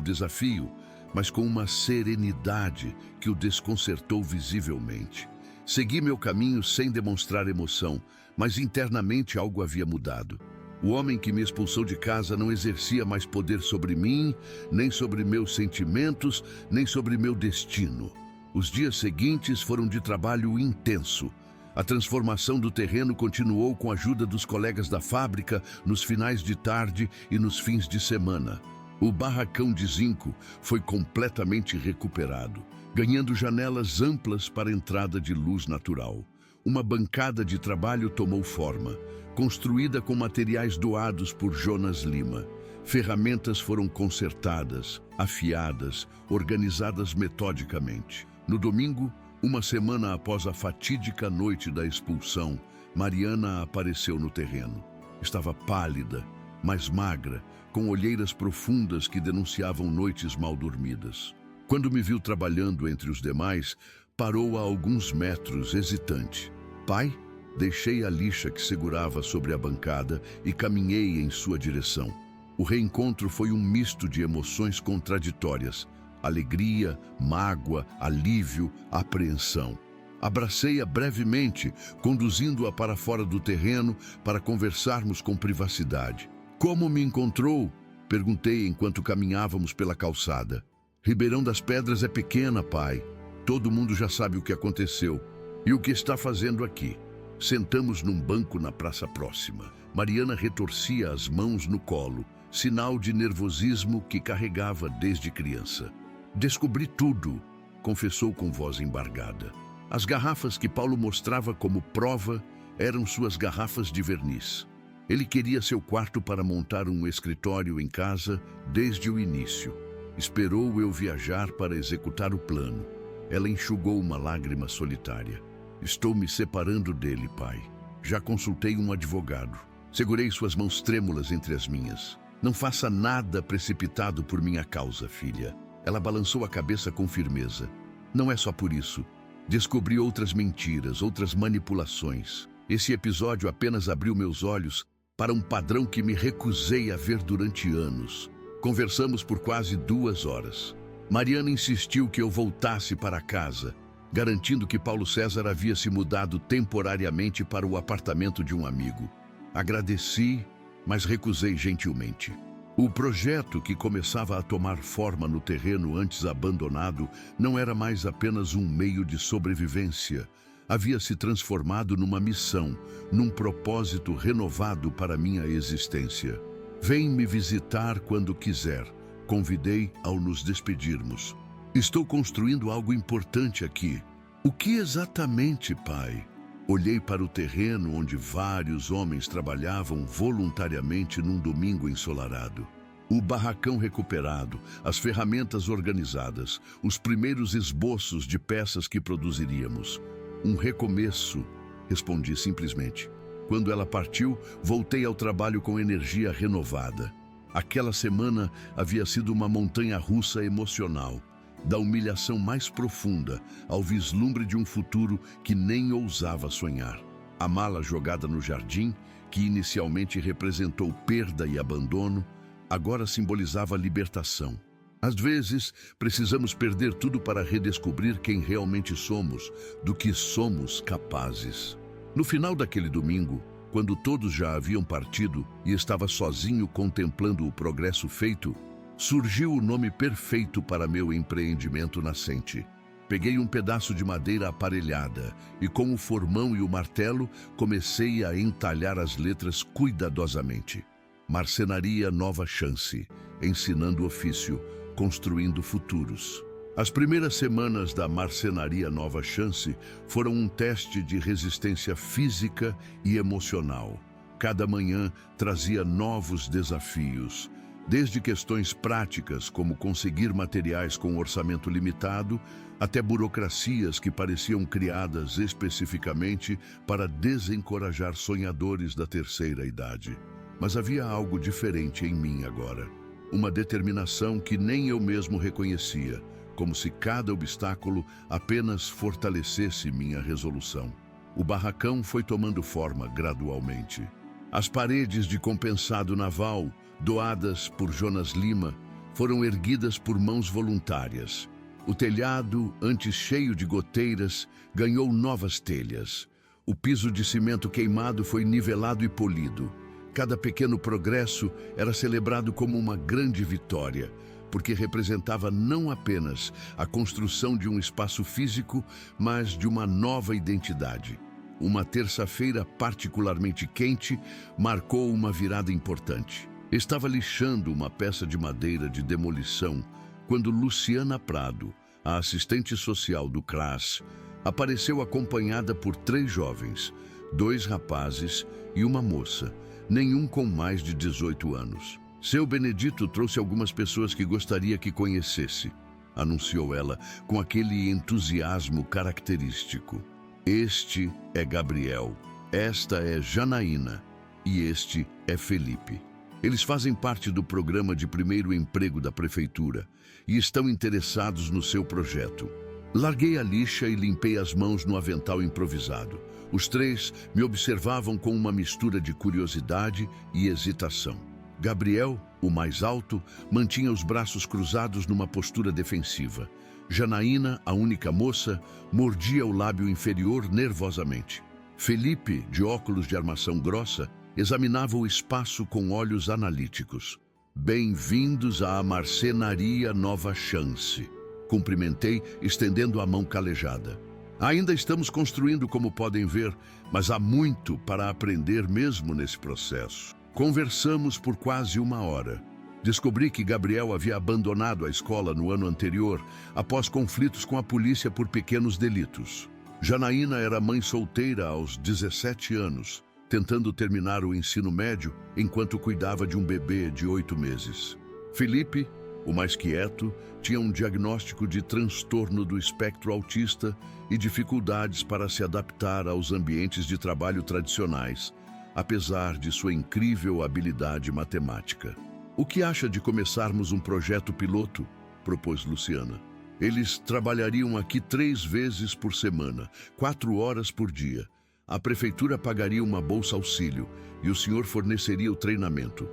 desafio, mas com uma serenidade que o desconcertou visivelmente. Segui meu caminho sem demonstrar emoção, mas internamente algo havia mudado. O homem que me expulsou de casa não exercia mais poder sobre mim, nem sobre meus sentimentos, nem sobre meu destino. Os dias seguintes foram de trabalho intenso. A transformação do terreno continuou com a ajuda dos colegas da fábrica nos finais de tarde e nos fins de semana. O barracão de zinco foi completamente recuperado, ganhando janelas amplas para a entrada de luz natural. Uma bancada de trabalho tomou forma, construída com materiais doados por Jonas Lima. Ferramentas foram consertadas, afiadas, organizadas metodicamente. No domingo, uma semana após a fatídica noite da expulsão, Mariana apareceu no terreno. Estava pálida, mas magra, com olheiras profundas que denunciavam noites mal dormidas. Quando me viu trabalhando entre os demais, parou a alguns metros, hesitante. Pai? Deixei a lixa que segurava sobre a bancada e caminhei em sua direção. O reencontro foi um misto de emoções contraditórias. Alegria, mágoa, alívio, apreensão. Abracei-a brevemente, conduzindo-a para fora do terreno para conversarmos com privacidade. Como me encontrou? Perguntei enquanto caminhávamos pela calçada. Ribeirão das Pedras é pequena, pai. Todo mundo já sabe o que aconteceu. E o que está fazendo aqui? Sentamos num banco na praça próxima. Mariana retorcia as mãos no colo, sinal de nervosismo que carregava desde criança. Descobri tudo, confessou com voz embargada. As garrafas que Paulo mostrava como prova eram suas garrafas de verniz. Ele queria seu quarto para montar um escritório em casa desde o início. Esperou eu viajar para executar o plano. Ela enxugou uma lágrima solitária. Estou me separando dele, pai. Já consultei um advogado. Segurei suas mãos trêmulas entre as minhas. Não faça nada precipitado por minha causa, filha. Ela balançou a cabeça com firmeza. Não é só por isso. Descobri outras mentiras, outras manipulações. Esse episódio apenas abriu meus olhos para um padrão que me recusei a ver durante anos. Conversamos por quase 2 horas. Mariana insistiu que eu voltasse para casa, garantindo que Paulo César havia se mudado temporariamente para o apartamento de um amigo. Agradeci, mas recusei gentilmente. O projeto que começava a tomar forma no terreno antes abandonado não era mais apenas um meio de sobrevivência. Havia se transformado numa missão, num propósito renovado para minha existência. Vem me visitar quando quiser, convidei ao nos despedirmos. Estou construindo algo importante aqui. O que exatamente, pai? Olhei para o terreno onde vários homens trabalhavam voluntariamente num domingo ensolarado. O barracão recuperado, as ferramentas organizadas, os primeiros esboços de peças que produziríamos. Um recomeço, respondi simplesmente. Quando ela partiu, voltei ao trabalho com energia renovada. Aquela semana havia sido uma montanha-russa emocional, da humilhação mais profunda ao vislumbre de um futuro que nem ousava sonhar. A mala jogada no jardim, que inicialmente representou perda e abandono, agora simbolizava libertação. Às vezes, precisamos perder tudo para redescobrir quem realmente somos, do que somos capazes. No final daquele domingo, quando todos já haviam partido e estava sozinho contemplando o progresso feito, surgiu o nome perfeito para meu empreendimento nascente. Peguei um pedaço de madeira aparelhada e, com o formão e o martelo, comecei a entalhar as letras cuidadosamente. Marcenaria Nova Chance, ensinando ofício, construindo futuros. As primeiras semanas da Marcenaria Nova Chance foram um teste de resistência física e emocional. Cada manhã trazia novos desafios, desde questões práticas como conseguir materiais com orçamento limitado, até burocracias que pareciam criadas especificamente para desencorajar sonhadores da terceira idade. Mas havia algo diferente em mim agora. Uma determinação que nem eu mesmo reconhecia, como se cada obstáculo apenas fortalecesse minha resolução. O barracão foi tomando forma gradualmente. As paredes de compensado naval, doadas por Jonas Lima, foram erguidas por mãos voluntárias. O telhado, antes cheio de goteiras, ganhou novas telhas. O piso de cimento queimado foi nivelado e polido. Cada pequeno progresso era celebrado como uma grande vitória, porque representava não apenas a construção de um espaço físico, mas de uma nova identidade. Uma terça-feira particularmente quente marcou uma virada importante. Estava lixando uma peça de madeira de demolição quando Luciana Prado, a assistente social do CRAS, apareceu acompanhada por 3 jovens, 2 rapazes e uma moça, nenhum com mais de 18 anos. Seu Benedito trouxe algumas pessoas que gostaria que conhecesse, anunciou ela com aquele entusiasmo característico. Este é Gabriel, esta é Janaína e este é Felipe. Eles fazem parte do programa de primeiro emprego da prefeitura e estão interessados no seu projeto. Larguei a lixa e limpei as mãos no avental improvisado. Os 3 me observavam com uma mistura de curiosidade e hesitação. Gabriel, o mais alto, mantinha os braços cruzados numa postura defensiva. Janaína, a única moça, mordia o lábio inferior nervosamente. Felipe, de óculos de armação grossa, examinava o espaço com olhos analíticos. Bem-vindos à Marcenaria Nova Chance. Cumprimentei, estendendo a mão calejada. Ainda estamos construindo, como podem ver, mas há muito para aprender mesmo nesse processo. Conversamos por quase 1 hora. Descobri que Gabriel havia abandonado a escola no ano anterior, após conflitos com a polícia por pequenos delitos. Janaína era mãe solteira aos 17 anos, tentando terminar o ensino médio enquanto cuidava de um bebê de 8 meses. Felipe, o mais quieto, tinha um diagnóstico de transtorno do espectro autista e dificuldades para se adaptar aos ambientes de trabalho tradicionais, apesar de sua incrível habilidade matemática. O que acha de começarmos um projeto piloto? Propôs Luciana. Eles trabalhariam aqui 3 vezes por semana, 4 horas por dia. A prefeitura pagaria uma bolsa auxílio e o senhor forneceria o treinamento.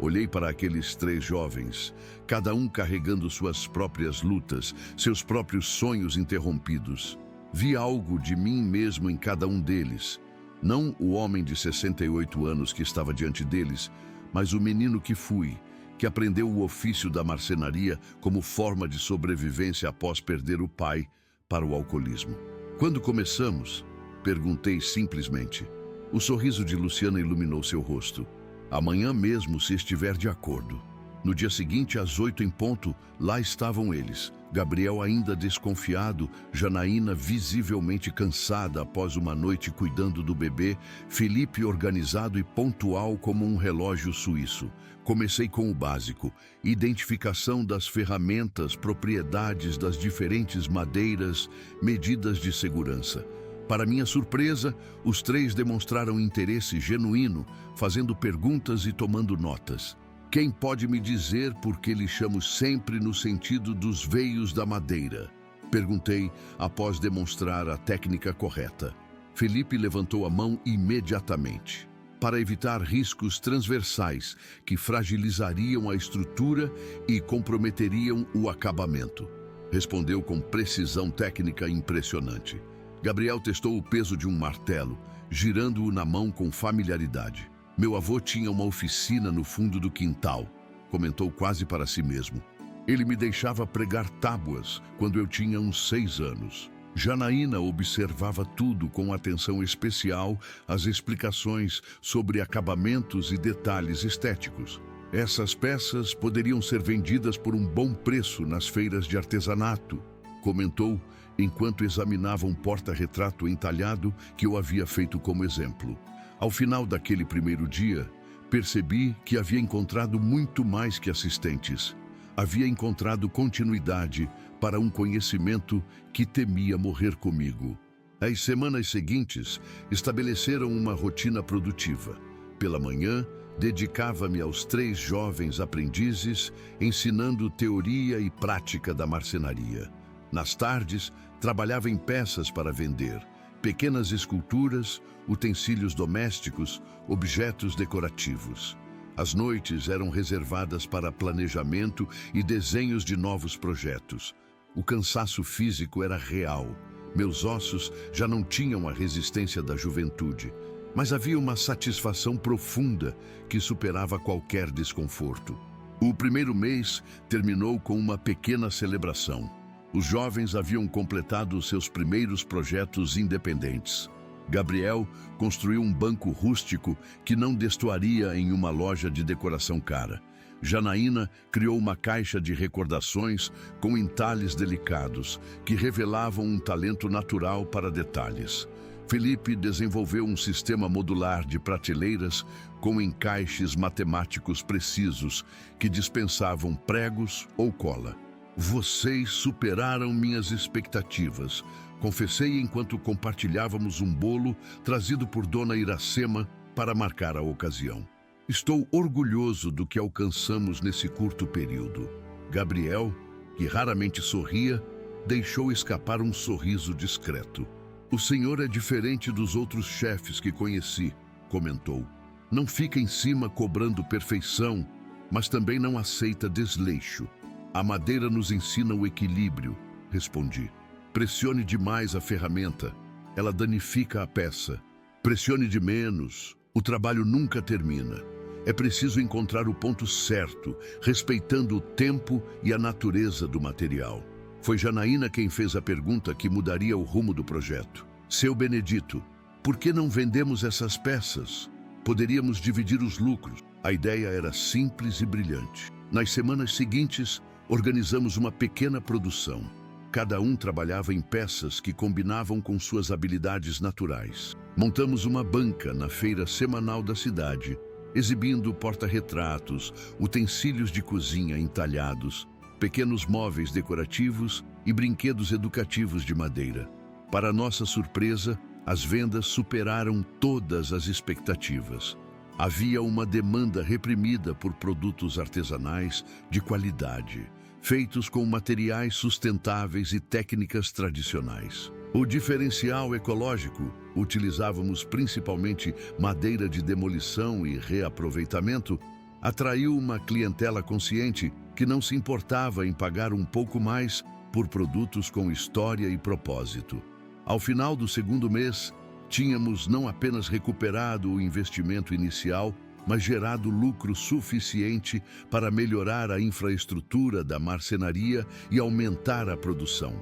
Olhei para aqueles 3 jovens, cada um carregando suas próprias lutas, seus próprios sonhos interrompidos. Vi algo de mim mesmo em cada um deles. Não o homem de 68 anos que estava diante deles, mas o menino que fui, que aprendeu o ofício da marcenaria como forma de sobrevivência após perder o pai para o alcoolismo. Quando começamos? Perguntei simplesmente. O sorriso de Luciana iluminou seu rosto. Amanhã mesmo, se estiver de acordo. No dia seguinte, às 8 em ponto, lá estavam eles. Gabriel ainda desconfiado, Janaína visivelmente cansada após uma noite cuidando do bebê, Felipe organizado e pontual como um relógio suíço. Comecei com o básico, identificação das ferramentas, propriedades das diferentes madeiras, medidas de segurança. Para minha surpresa, os 3 demonstraram interesse genuíno, fazendo perguntas e tomando notas. Quem pode me dizer por que lixamos sempre no sentido dos veios da madeira? Perguntei após demonstrar a técnica correta. Felipe levantou a mão imediatamente. Para evitar riscos transversais que fragilizariam a estrutura e comprometeriam o acabamento. Respondeu com precisão técnica impressionante. Gabriel testou o peso de um martelo, girando-o na mão com familiaridade. Meu avô tinha uma oficina no fundo do quintal, comentou quase para si mesmo. Ele me deixava pregar tábuas quando eu tinha uns 6 anos. Janaína observava tudo com atenção especial às explicações sobre acabamentos e detalhes estéticos. Essas peças poderiam ser vendidas por um bom preço nas feiras de artesanato, comentou enquanto examinava um porta-retrato entalhado que eu havia feito como exemplo. Ao final daquele primeiro dia, percebi que havia encontrado muito mais que assistentes. Havia encontrado continuidade para um conhecimento que temia morrer comigo. As semanas seguintes estabeleceram uma rotina produtiva. Pela manhã, dedicava-me aos 3 jovens aprendizes, ensinando teoria e prática da marcenaria. Nas tardes, trabalhava em peças para vender, pequenas esculturas, utensílios domésticos, objetos decorativos. As noites eram reservadas para planejamento e desenhos de novos projetos. O cansaço físico era real. Meus ossos já não tinham a resistência da juventude, mas havia uma satisfação profunda que superava qualquer desconforto. O primeiro mês terminou com uma pequena celebração. Os jovens haviam completado seus primeiros projetos independentes. Gabriel construiu um banco rústico que não destoaria em uma loja de decoração cara. Janaína criou uma caixa de recordações com entalhes delicados que revelavam um talento natural para detalhes. Felipe desenvolveu um sistema modular de prateleiras com encaixes matemáticos precisos que dispensavam pregos ou cola. Vocês superaram minhas expectativas, confessei enquanto compartilhávamos um bolo trazido por Dona Iracema para marcar a ocasião. Estou orgulhoso do que alcançamos nesse curto período. Gabriel, que raramente sorria, deixou escapar um sorriso discreto. O senhor é diferente dos outros chefes que conheci, comentou. Não fica em cima cobrando perfeição, mas também não aceita desleixo. A madeira nos ensina o equilíbrio, respondi. Pressione demais a ferramenta, ela danifica a peça. Pressione de menos, o trabalho nunca termina. É preciso encontrar o ponto certo, respeitando o tempo e a natureza do material. Foi Janaína quem fez a pergunta que mudaria o rumo do projeto. Seu Benedito, por que não vendemos essas peças? Poderíamos dividir os lucros. A ideia era simples e brilhante. Nas semanas seguintes, organizamos uma pequena produção. Cada um trabalhava em peças que combinavam com suas habilidades naturais. Montamos uma banca na feira semanal da cidade, exibindo porta-retratos, utensílios de cozinha entalhados, pequenos móveis decorativos e brinquedos educativos de madeira. Para nossa surpresa, as vendas superaram todas as expectativas. Havia uma demanda reprimida por produtos artesanais de qualidade, feitos com materiais sustentáveis e técnicas tradicionais. O diferencial ecológico, utilizávamos principalmente madeira de demolição e reaproveitamento, atraiu uma clientela consciente que não se importava em pagar um pouco mais por produtos com história e propósito. Ao final do segundo mês, tínhamos não apenas recuperado o investimento inicial, mas gerado lucro suficiente para melhorar a infraestrutura da marcenaria e aumentar a produção.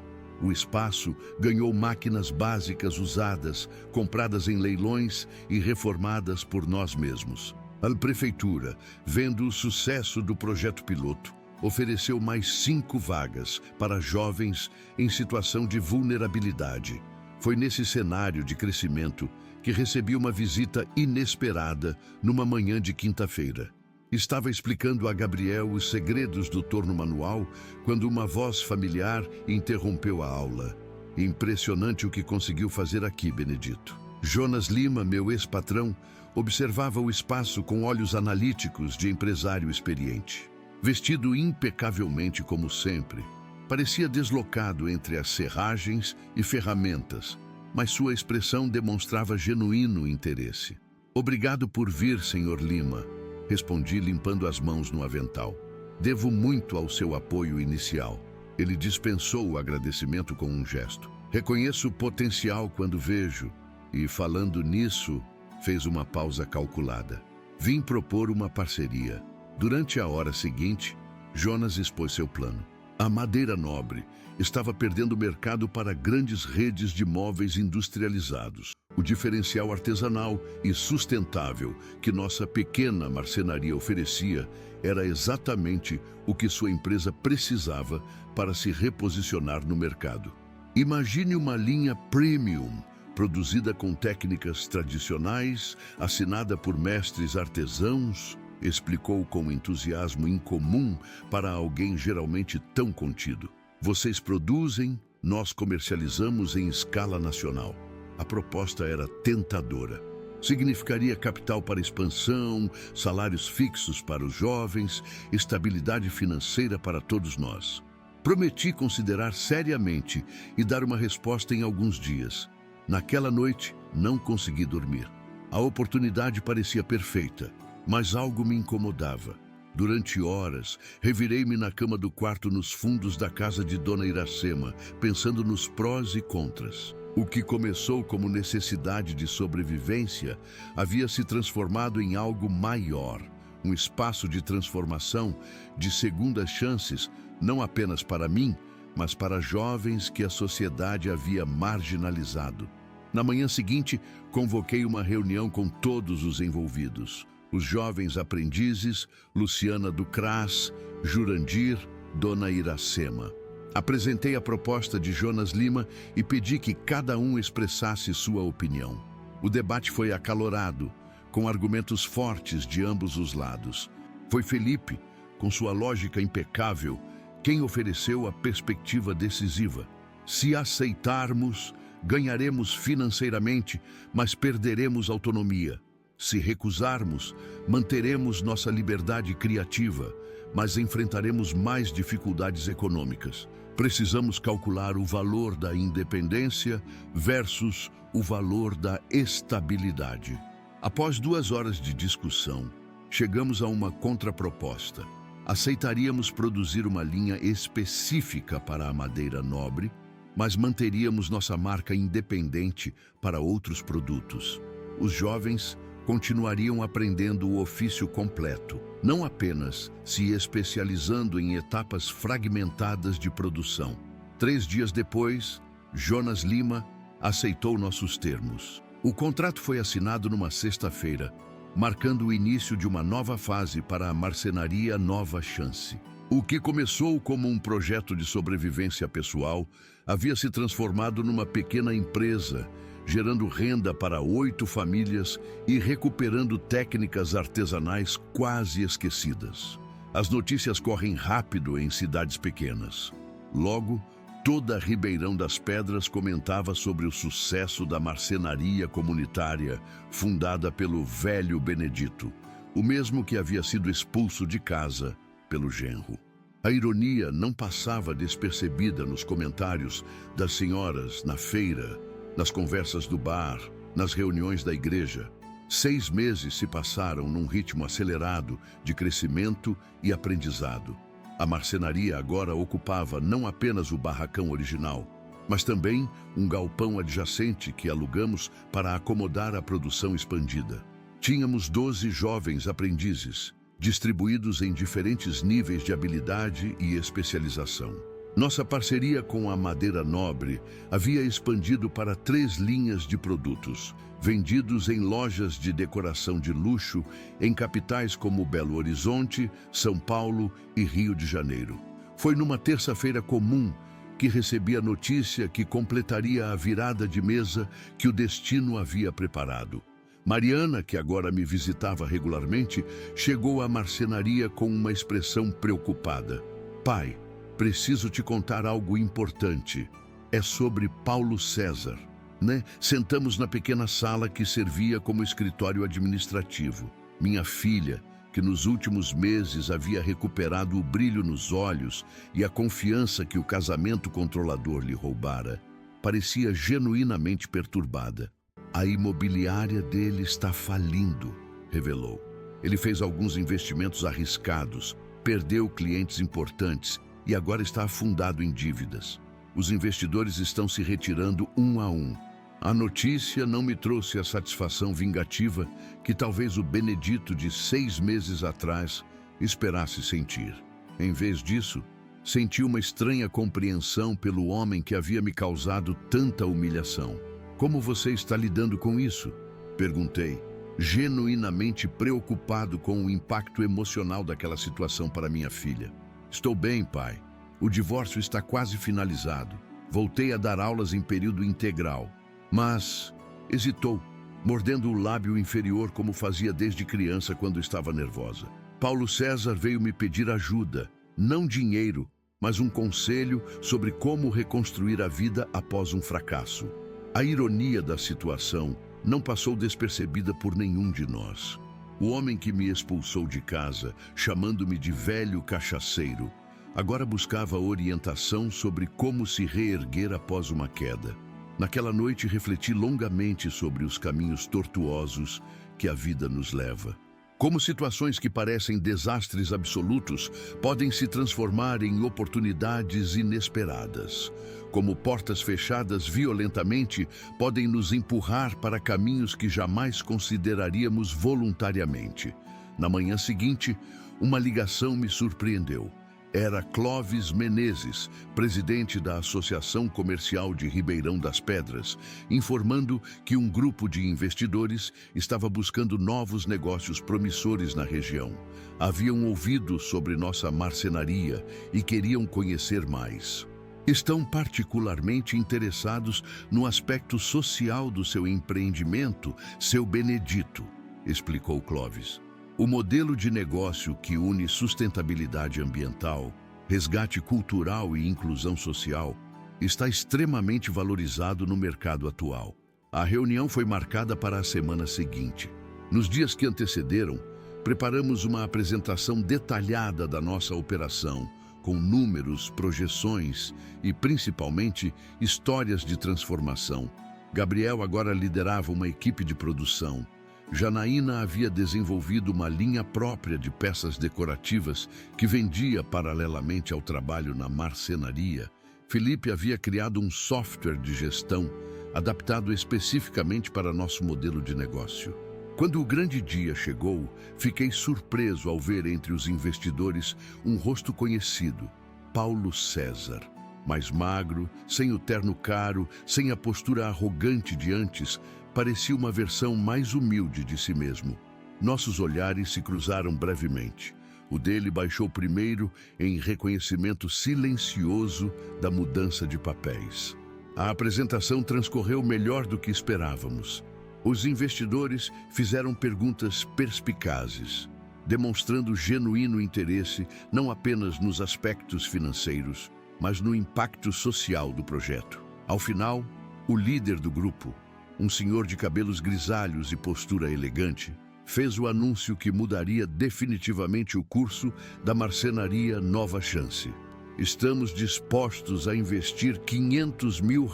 O espaço ganhou máquinas básicas usadas, compradas em leilões e reformadas por nós mesmos. A prefeitura, vendo o sucesso do projeto piloto, ofereceu mais 5 vagas para jovens em situação de vulnerabilidade. Foi nesse cenário de crescimento que recebi uma visita inesperada numa manhã de quinta-feira. Estava explicando a Gabriel os segredos do torno manual quando uma voz familiar interrompeu a aula. Impressionante o que conseguiu fazer aqui, Benedito. Jonas Lima, meu ex-patrão, observava o espaço com olhos analíticos de empresário experiente. Vestido impecavelmente como sempre, parecia deslocado entre as serragens e ferramentas, mas sua expressão demonstrava genuíno interesse. Obrigado por vir, Sr. Lima, respondi limpando as mãos no avental. Devo muito ao seu apoio inicial. Ele dispensou o agradecimento com um gesto. Reconheço o potencial quando vejo. E falando nisso, fez uma pausa calculada. Vim propor uma parceria. Durante a hora seguinte, Jonas expôs seu plano. A madeira nobre estava perdendo mercado para grandes redes de móveis industrializados. O diferencial artesanal e sustentável que nossa pequena marcenaria oferecia era exatamente o que sua empresa precisava para se reposicionar no mercado. Imagine uma linha premium, produzida com técnicas tradicionais, assinada por mestres artesãos, explicou com entusiasmo incomum para alguém geralmente tão contido. Vocês produzem, nós comercializamos em escala nacional. A proposta era tentadora. Significaria capital para expansão, salários fixos para os jovens, estabilidade financeira para todos nós. Prometi considerar seriamente e dar uma resposta em alguns dias. Naquela noite, não consegui dormir. A oportunidade parecia perfeita, mas algo me incomodava. Durante horas, revirei-me na cama do quarto nos fundos da casa de Dona Iracema, pensando nos prós e contras. O que começou como necessidade de sobrevivência havia se transformado em algo maior, um espaço de transformação, de segundas chances, não apenas para mim, mas para jovens que a sociedade havia marginalizado. Na manhã seguinte, convoquei uma reunião com todos os envolvidos. Os jovens aprendizes, Luciana do CRAS, Jurandir, Dona Iracema. Apresentei a proposta de Jonas Lima e pedi que cada um expressasse sua opinião. O debate foi acalorado, com argumentos fortes de ambos os lados. Foi Felipe, com sua lógica impecável, quem ofereceu a perspectiva decisiva. Se aceitarmos, ganharemos financeiramente, mas perderemos autonomia. Se recusarmos, manteremos nossa liberdade criativa, mas enfrentaremos mais dificuldades econômicas. Precisamos calcular o valor da independência versus o valor da estabilidade. Após 2 horas de discussão, chegamos a uma contraproposta. Aceitaríamos produzir uma linha específica para a madeira nobre, mas manteríamos nossa marca independente para outros produtos. Os jovens continuariam aprendendo o ofício completo, não apenas se especializando em etapas fragmentadas de produção. 3 dias depois, Jonas Lima aceitou nossos termos. O contrato foi assinado numa sexta-feira, marcando o início de uma nova fase para a marcenaria Nova Chance. O que começou como um projeto de sobrevivência pessoal havia se transformado numa pequena empresa, gerando renda para 8 famílias e recuperando técnicas artesanais quase esquecidas. As notícias correm rápido em cidades pequenas. Logo, toda Ribeirão das Pedras comentava sobre o sucesso da marcenaria comunitária fundada pelo velho Benedito, o mesmo que havia sido expulso de casa pelo genro. A ironia não passava despercebida nos comentários das senhoras na feira, nas conversas do bar, nas reuniões da igreja. 6 meses se passaram num ritmo acelerado de crescimento e aprendizado. A marcenaria agora ocupava não apenas o barracão original, mas também um galpão adjacente que alugamos para acomodar a produção expandida. Tínhamos 12 jovens aprendizes, distribuídos em diferentes níveis de habilidade e especialização. Nossa parceria com a Madeira Nobre havia expandido para 3 linhas de produtos, vendidos em lojas de decoração de luxo em capitais como Belo Horizonte, São Paulo e Rio de Janeiro. Foi numa terça-feira comum que recebi a notícia que completaria a virada de mesa que o destino havia preparado. Mariana, que agora me visitava regularmente, chegou à marcenaria com uma expressão preocupada. Pai, preciso te contar algo importante. É sobre Paulo César, né? Sentamos na pequena sala que servia como escritório administrativo. Minha filha, que nos últimos meses havia recuperado o brilho nos olhos e a confiança que o casamento controlador lhe roubara, parecia genuinamente perturbada. A imobiliária dele está falindo, revelou. Ele fez alguns investimentos arriscados, perdeu clientes importantes e agora está afundado em dívidas. Os investidores estão se retirando um a um. A notícia não me trouxe a satisfação vingativa que talvez o Benedito de 6 meses atrás esperasse sentir. Em vez disso, senti uma estranha compreensão pelo homem que havia me causado tanta humilhação. Como você está lidando com isso? Perguntei, genuinamente preocupado com o impacto emocional daquela situação para minha filha. Estou bem, pai. O divórcio está quase finalizado. Voltei a dar aulas em período integral. Mas hesitou, mordendo o lábio inferior como fazia desde criança quando estava nervosa. Paulo César veio me pedir ajuda, não dinheiro, mas um conselho sobre como reconstruir a vida após um fracasso. A ironia da situação não passou despercebida por nenhum de nós. O homem que me expulsou de casa, chamando-me de velho cachaceiro, agora buscava orientação sobre como se reerguer após uma queda. Naquela noite refleti longamente sobre os caminhos tortuosos que a vida nos leva. Como situações que parecem desastres absolutos podem se transformar em oportunidades inesperadas. Como portas fechadas violentamente podem nos empurrar para caminhos que jamais consideraríamos voluntariamente. Na manhã seguinte, uma ligação me surpreendeu. Era Clóvis Menezes, presidente da Associação Comercial de Ribeirão das Pedras, informando que um grupo de investidores estava buscando novos negócios promissores na região. Haviam ouvido sobre nossa marcenaria e queriam conhecer mais. Estão particularmente interessados no aspecto social do seu empreendimento, seu Benedito, explicou Clóvis. O modelo de negócio que une sustentabilidade ambiental, resgate cultural e inclusão social está extremamente valorizado no mercado atual. A reunião foi marcada para a semana seguinte. Nos dias que antecederam, preparamos uma apresentação detalhada da nossa operação, com números, projeções e, principalmente, histórias de transformação. Gabriel agora liderava uma equipe de produção. Janaína havia desenvolvido uma linha própria de peças decorativas que vendia paralelamente ao trabalho na marcenaria. Felipe havia criado um software de gestão adaptado especificamente para nosso modelo de negócio. Quando o grande dia chegou, fiquei surpreso ao ver entre os investidores um rosto conhecido, Paulo César. Mais magro, sem o terno caro, sem a postura arrogante de antes, parecia uma versão mais humilde de si mesmo. Nossos olhares se cruzaram brevemente. O dele baixou primeiro em reconhecimento silencioso da mudança de papéis. A apresentação transcorreu melhor do que esperávamos. Os investidores fizeram perguntas perspicazes, demonstrando genuíno interesse não apenas nos aspectos financeiros, mas no impacto social do projeto. Ao final, o líder do grupo, um senhor de cabelos grisalhos e postura elegante, fez o anúncio que mudaria definitivamente o curso da marcenaria Nova Chance. Estamos dispostos a investir R$500 mil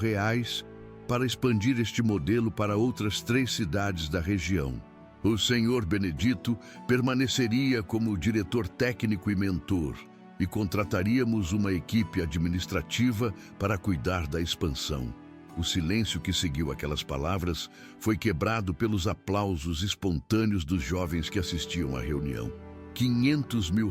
para expandir este modelo para outras 3 cidades da região. O senhor Benedito permaneceria como diretor técnico e mentor, e contrataríamos uma equipe administrativa para cuidar da expansão. O silêncio que seguiu aquelas palavras foi quebrado pelos aplausos espontâneos dos jovens que assistiam à reunião. R$500 mil,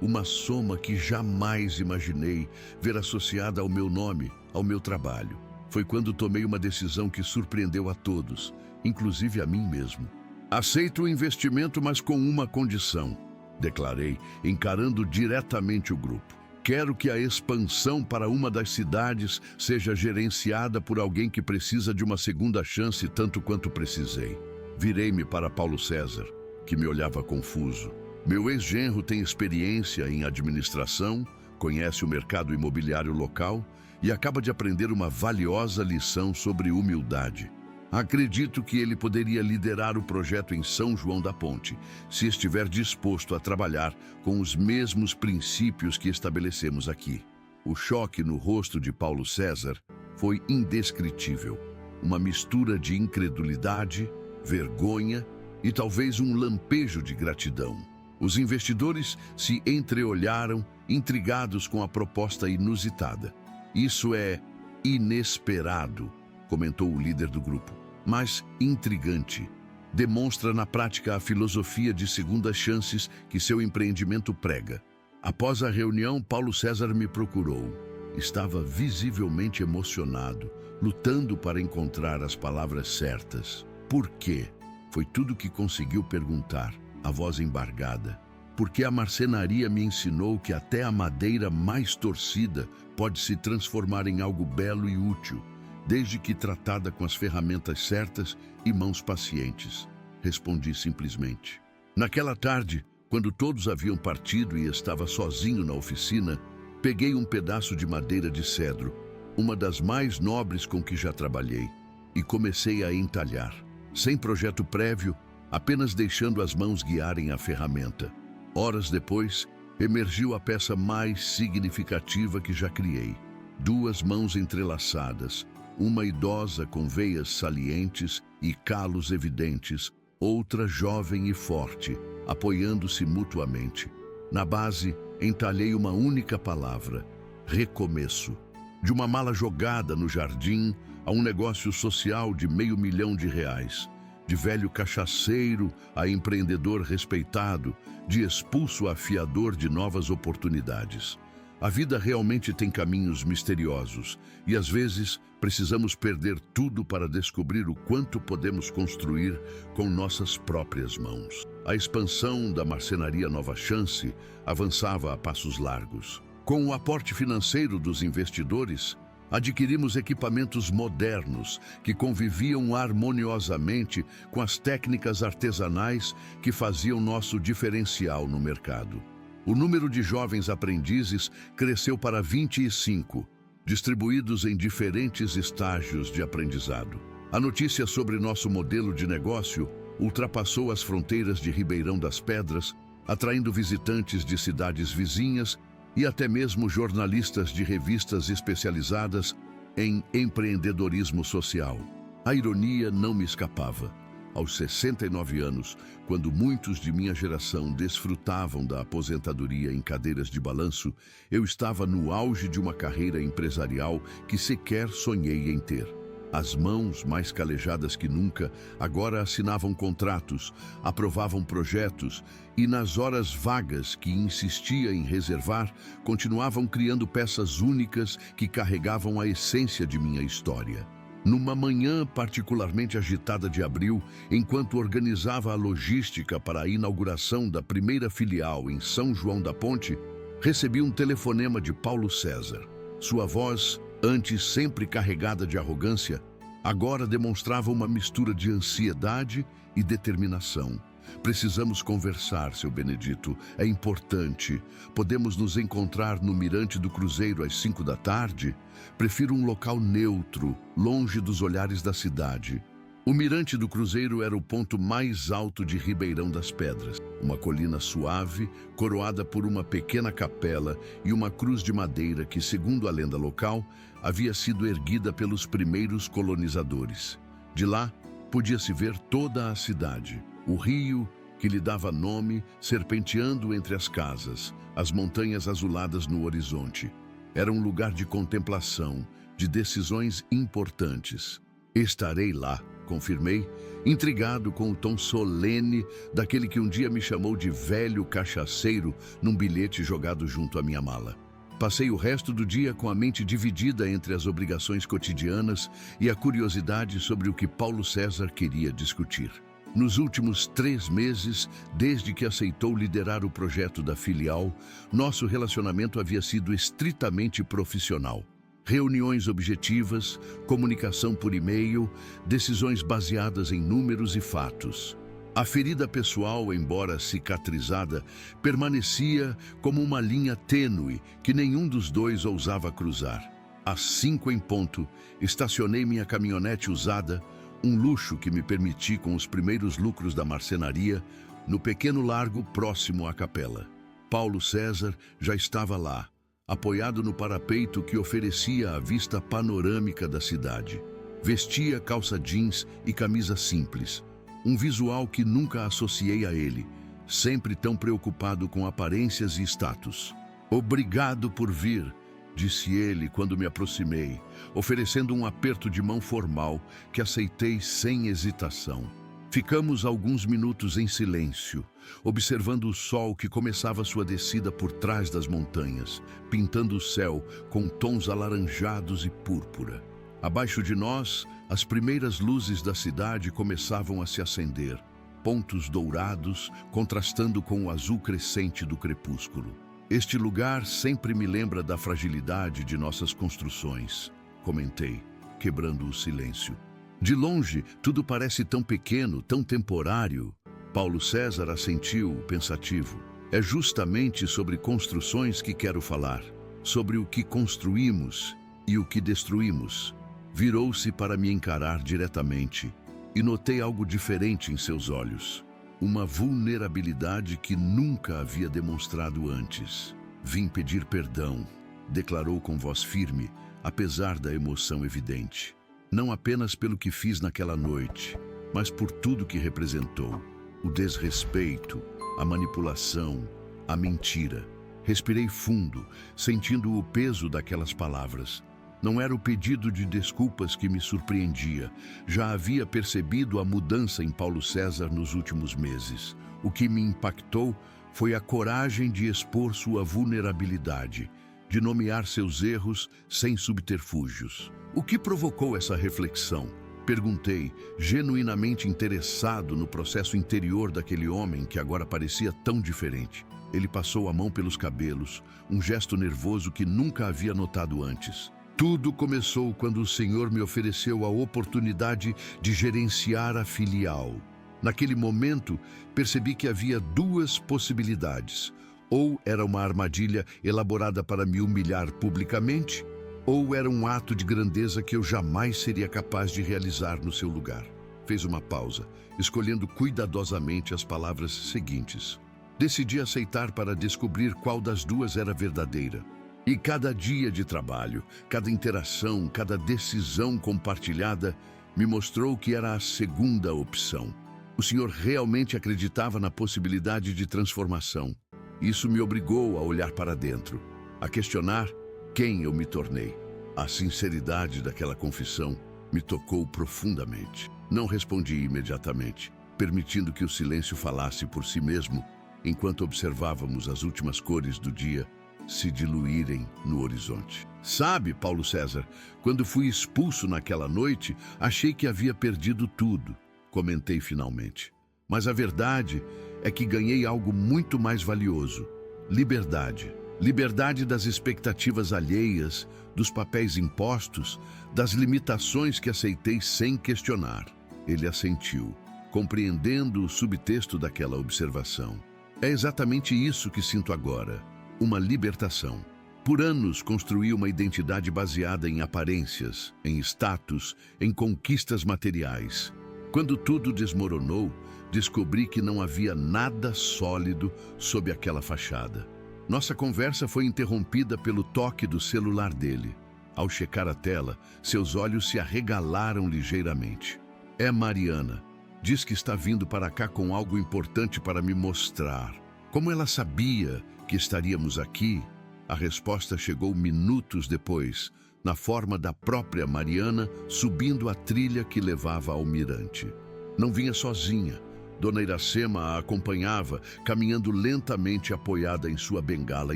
uma soma que jamais imaginei ver associada ao meu nome, ao meu trabalho. Foi quando tomei uma decisão que surpreendeu a todos, inclusive a mim mesmo. Aceito o investimento, mas com uma condição, declarei, encarando diretamente o grupo. Quero que a expansão para uma das cidades seja gerenciada por alguém que precisa de uma segunda chance tanto quanto precisei. Virei-me para Paulo César, que me olhava confuso. Meu ex-genro tem experiência em administração, conhece o mercado imobiliário local e acaba de aprender uma valiosa lição sobre humildade. Acredito que ele poderia liderar o projeto em São João da Ponte, se estiver disposto a trabalhar com os mesmos princípios que estabelecemos aqui. O choque no rosto de Paulo César foi indescritível. Uma mistura de incredulidade, vergonha e talvez um lampejo de gratidão. Os investidores se entreolharam, intrigados com a proposta inusitada. Isso é inesperado, comentou o líder do grupo. Mas intrigante. Demonstra na prática a filosofia de segundas chances que seu empreendimento prega. Após a reunião, Paulo César me procurou. Estava visivelmente emocionado, lutando para encontrar as palavras certas. Por quê? Foi tudo que conseguiu perguntar, a voz embargada. Porque a marcenaria me ensinou que até a madeira mais torcida pode se transformar em algo belo e útil, desde que tratada com as ferramentas certas e mãos pacientes. Respondi simplesmente. Naquela tarde, quando todos haviam partido e estava sozinho na oficina, peguei um pedaço de madeira de cedro, uma das mais nobres com que já trabalhei, e comecei a entalhar, sem projeto prévio, apenas deixando as mãos guiarem a ferramenta. Horas depois, emergiu a peça mais significativa que já criei. 2 mãos entrelaçadas, uma idosa com veias salientes e calos evidentes, outra jovem e forte, apoiando-se mutuamente. Na base, entalhei uma única palavra: recomeço. De uma mala jogada no jardim a um negócio social de R$500 mil. De velho cachaceiro a empreendedor respeitado, de expulso a fiador de novas oportunidades. A vida realmente tem caminhos misteriosos e, às vezes, precisamos perder tudo para descobrir o quanto podemos construir com nossas próprias mãos. A expansão da marcenaria Nova Chance avançava a passos largos. Com o aporte financeiro dos investidores, adquirimos equipamentos modernos que conviviam harmoniosamente com as técnicas artesanais que faziam nosso diferencial no mercado. O número de jovens aprendizes cresceu para 25, distribuídos em diferentes estágios de aprendizado. A notícia sobre nosso modelo de negócio ultrapassou as fronteiras de Ribeirão das Pedras, atraindo visitantes de cidades vizinhas e até mesmo jornalistas de revistas especializadas em empreendedorismo social. A ironia não me escapava. Aos 69 anos, quando muitos de minha geração desfrutavam da aposentadoria em cadeiras de balanço, eu estava no auge de uma carreira empresarial que sequer sonhei em ter. As mãos, mais calejadas que nunca, agora assinavam contratos, aprovavam projetos e, nas horas vagas que insistia em reservar, continuavam criando peças únicas que carregavam a essência de minha história. Numa manhã particularmente agitada de abril, enquanto organizava a logística para a inauguração da primeira filial em São João da Ponte, recebi um telefonema de Paulo César. Sua voz, antes sempre carregada de arrogância, agora demonstrava uma mistura de ansiedade e determinação. Precisamos conversar, seu Benedito. É importante. Podemos nos encontrar no Mirante do Cruzeiro às 5 da tarde? Prefiro um local neutro, longe dos olhares da cidade. O Mirante do Cruzeiro era o ponto mais alto de Ribeirão das Pedras. Uma colina suave, coroada por uma pequena capela e uma cruz de madeira que, segundo a lenda local, havia sido erguida pelos primeiros colonizadores. De lá, podia-se ver toda a cidade. O rio, que lhe dava nome, serpenteando entre as casas, as montanhas azuladas no horizonte. Era um lugar de contemplação, de decisões importantes. Estarei lá, confirmei, intrigado com o tom solene daquele que um dia me chamou de velho cachaceiro num bilhete jogado junto à minha mala. Passei o resto do dia com a mente dividida entre as obrigações cotidianas e a curiosidade sobre o que Paulo César queria discutir. Nos últimos 3 meses, desde que aceitou liderar o projeto da filial, nosso relacionamento havia sido estritamente profissional. Reuniões objetivas, comunicação por e-mail, decisões baseadas em números e fatos. A ferida pessoal, embora cicatrizada, permanecia como uma linha tênue que nenhum dos dois ousava cruzar. Às 5 em ponto, estacionei minha caminhonete usada, um luxo que me permiti com os primeiros lucros da marcenaria, no pequeno largo próximo à capela. Paulo César já estava lá, apoiado no parapeito que oferecia a vista panorâmica da cidade. Vestia calça jeans e camisa simples, um visual que nunca associei a ele, sempre tão preocupado com aparências e status. "Obrigado por vir", disse ele quando me aproximei, oferecendo um aperto de mão formal que aceitei sem hesitação. Ficamos alguns minutos em silêncio, observando o sol que começava sua descida por trás das montanhas, pintando o céu com tons alaranjados e púrpura. Abaixo de nós, as primeiras luzes da cidade começavam a se acender, pontos dourados contrastando com o azul crescente do crepúsculo. Este lugar sempre me lembra da fragilidade de nossas construções, comentei, quebrando o silêncio. De longe, tudo parece tão pequeno, tão temporário. Paulo César assentiu, pensativo. É justamente sobre construções que quero falar, sobre o que construímos e o que destruímos. Virou-se para me encarar diretamente e notei algo diferente em seus olhos. Uma vulnerabilidade que nunca havia demonstrado antes. Vim pedir perdão, declarou com voz firme, apesar da emoção evidente. Não apenas pelo que fiz naquela noite, mas por tudo que representou. O desrespeito, a manipulação, a mentira. Respirei fundo, sentindo o peso daquelas palavras. Não era o pedido de desculpas que me surpreendia. Já havia percebido a mudança em Paulo César nos últimos meses. O que me impactou foi a coragem de expor sua vulnerabilidade, de nomear seus erros sem subterfúgios. O que provocou essa reflexão? Perguntei, genuinamente interessado no processo interior daquele homem que agora parecia tão diferente. Ele passou a mão pelos cabelos, um gesto nervoso que nunca havia notado antes. Tudo começou quando o Senhor me ofereceu a oportunidade de gerenciar a filial. Naquele momento, percebi que havia duas possibilidades. Ou era uma armadilha elaborada para me humilhar publicamente, ou era um ato de grandeza que eu jamais seria capaz de realizar no seu lugar. Fez uma pausa, escolhendo cuidadosamente as palavras seguintes. Decidi aceitar para descobrir qual das duas era verdadeira. E cada dia de trabalho, cada interação, cada decisão compartilhada me mostrou que era a segunda opção. O Senhor realmente acreditava na possibilidade de transformação. Isso me obrigou a olhar para dentro, a questionar quem eu me tornei. A sinceridade daquela confissão me tocou profundamente. Não respondi imediatamente, permitindo que o silêncio falasse por si mesmo, enquanto observávamos as últimas cores do dia se diluírem no horizonte. Sabe, Paulo César, quando fui expulso naquela noite, achei que havia perdido tudo, comentei finalmente. Mas a verdade é que ganhei algo muito mais valioso: liberdade. Liberdade das expectativas alheias, dos papéis impostos, das limitações que aceitei sem questionar. Ele assentiu, compreendendo o subtexto daquela observação. É exatamente isso que sinto agora, uma libertação. Por anos construí uma identidade baseada em aparências, em status, em conquistas materiais. Quando tudo desmoronou, descobri que não havia nada sólido sob aquela fachada. Nossa conversa foi interrompida pelo toque do celular dele. Ao checar a tela, seus olhos se arregalaram ligeiramente. É Mariana. Diz que está vindo para cá com algo importante para me mostrar. Como ela sabia que estaríamos aqui, a resposta chegou minutos depois, na forma da própria Mariana subindo a trilha que levava ao mirante. Não vinha sozinha. Dona Iracema a acompanhava, caminhando lentamente apoiada em sua bengala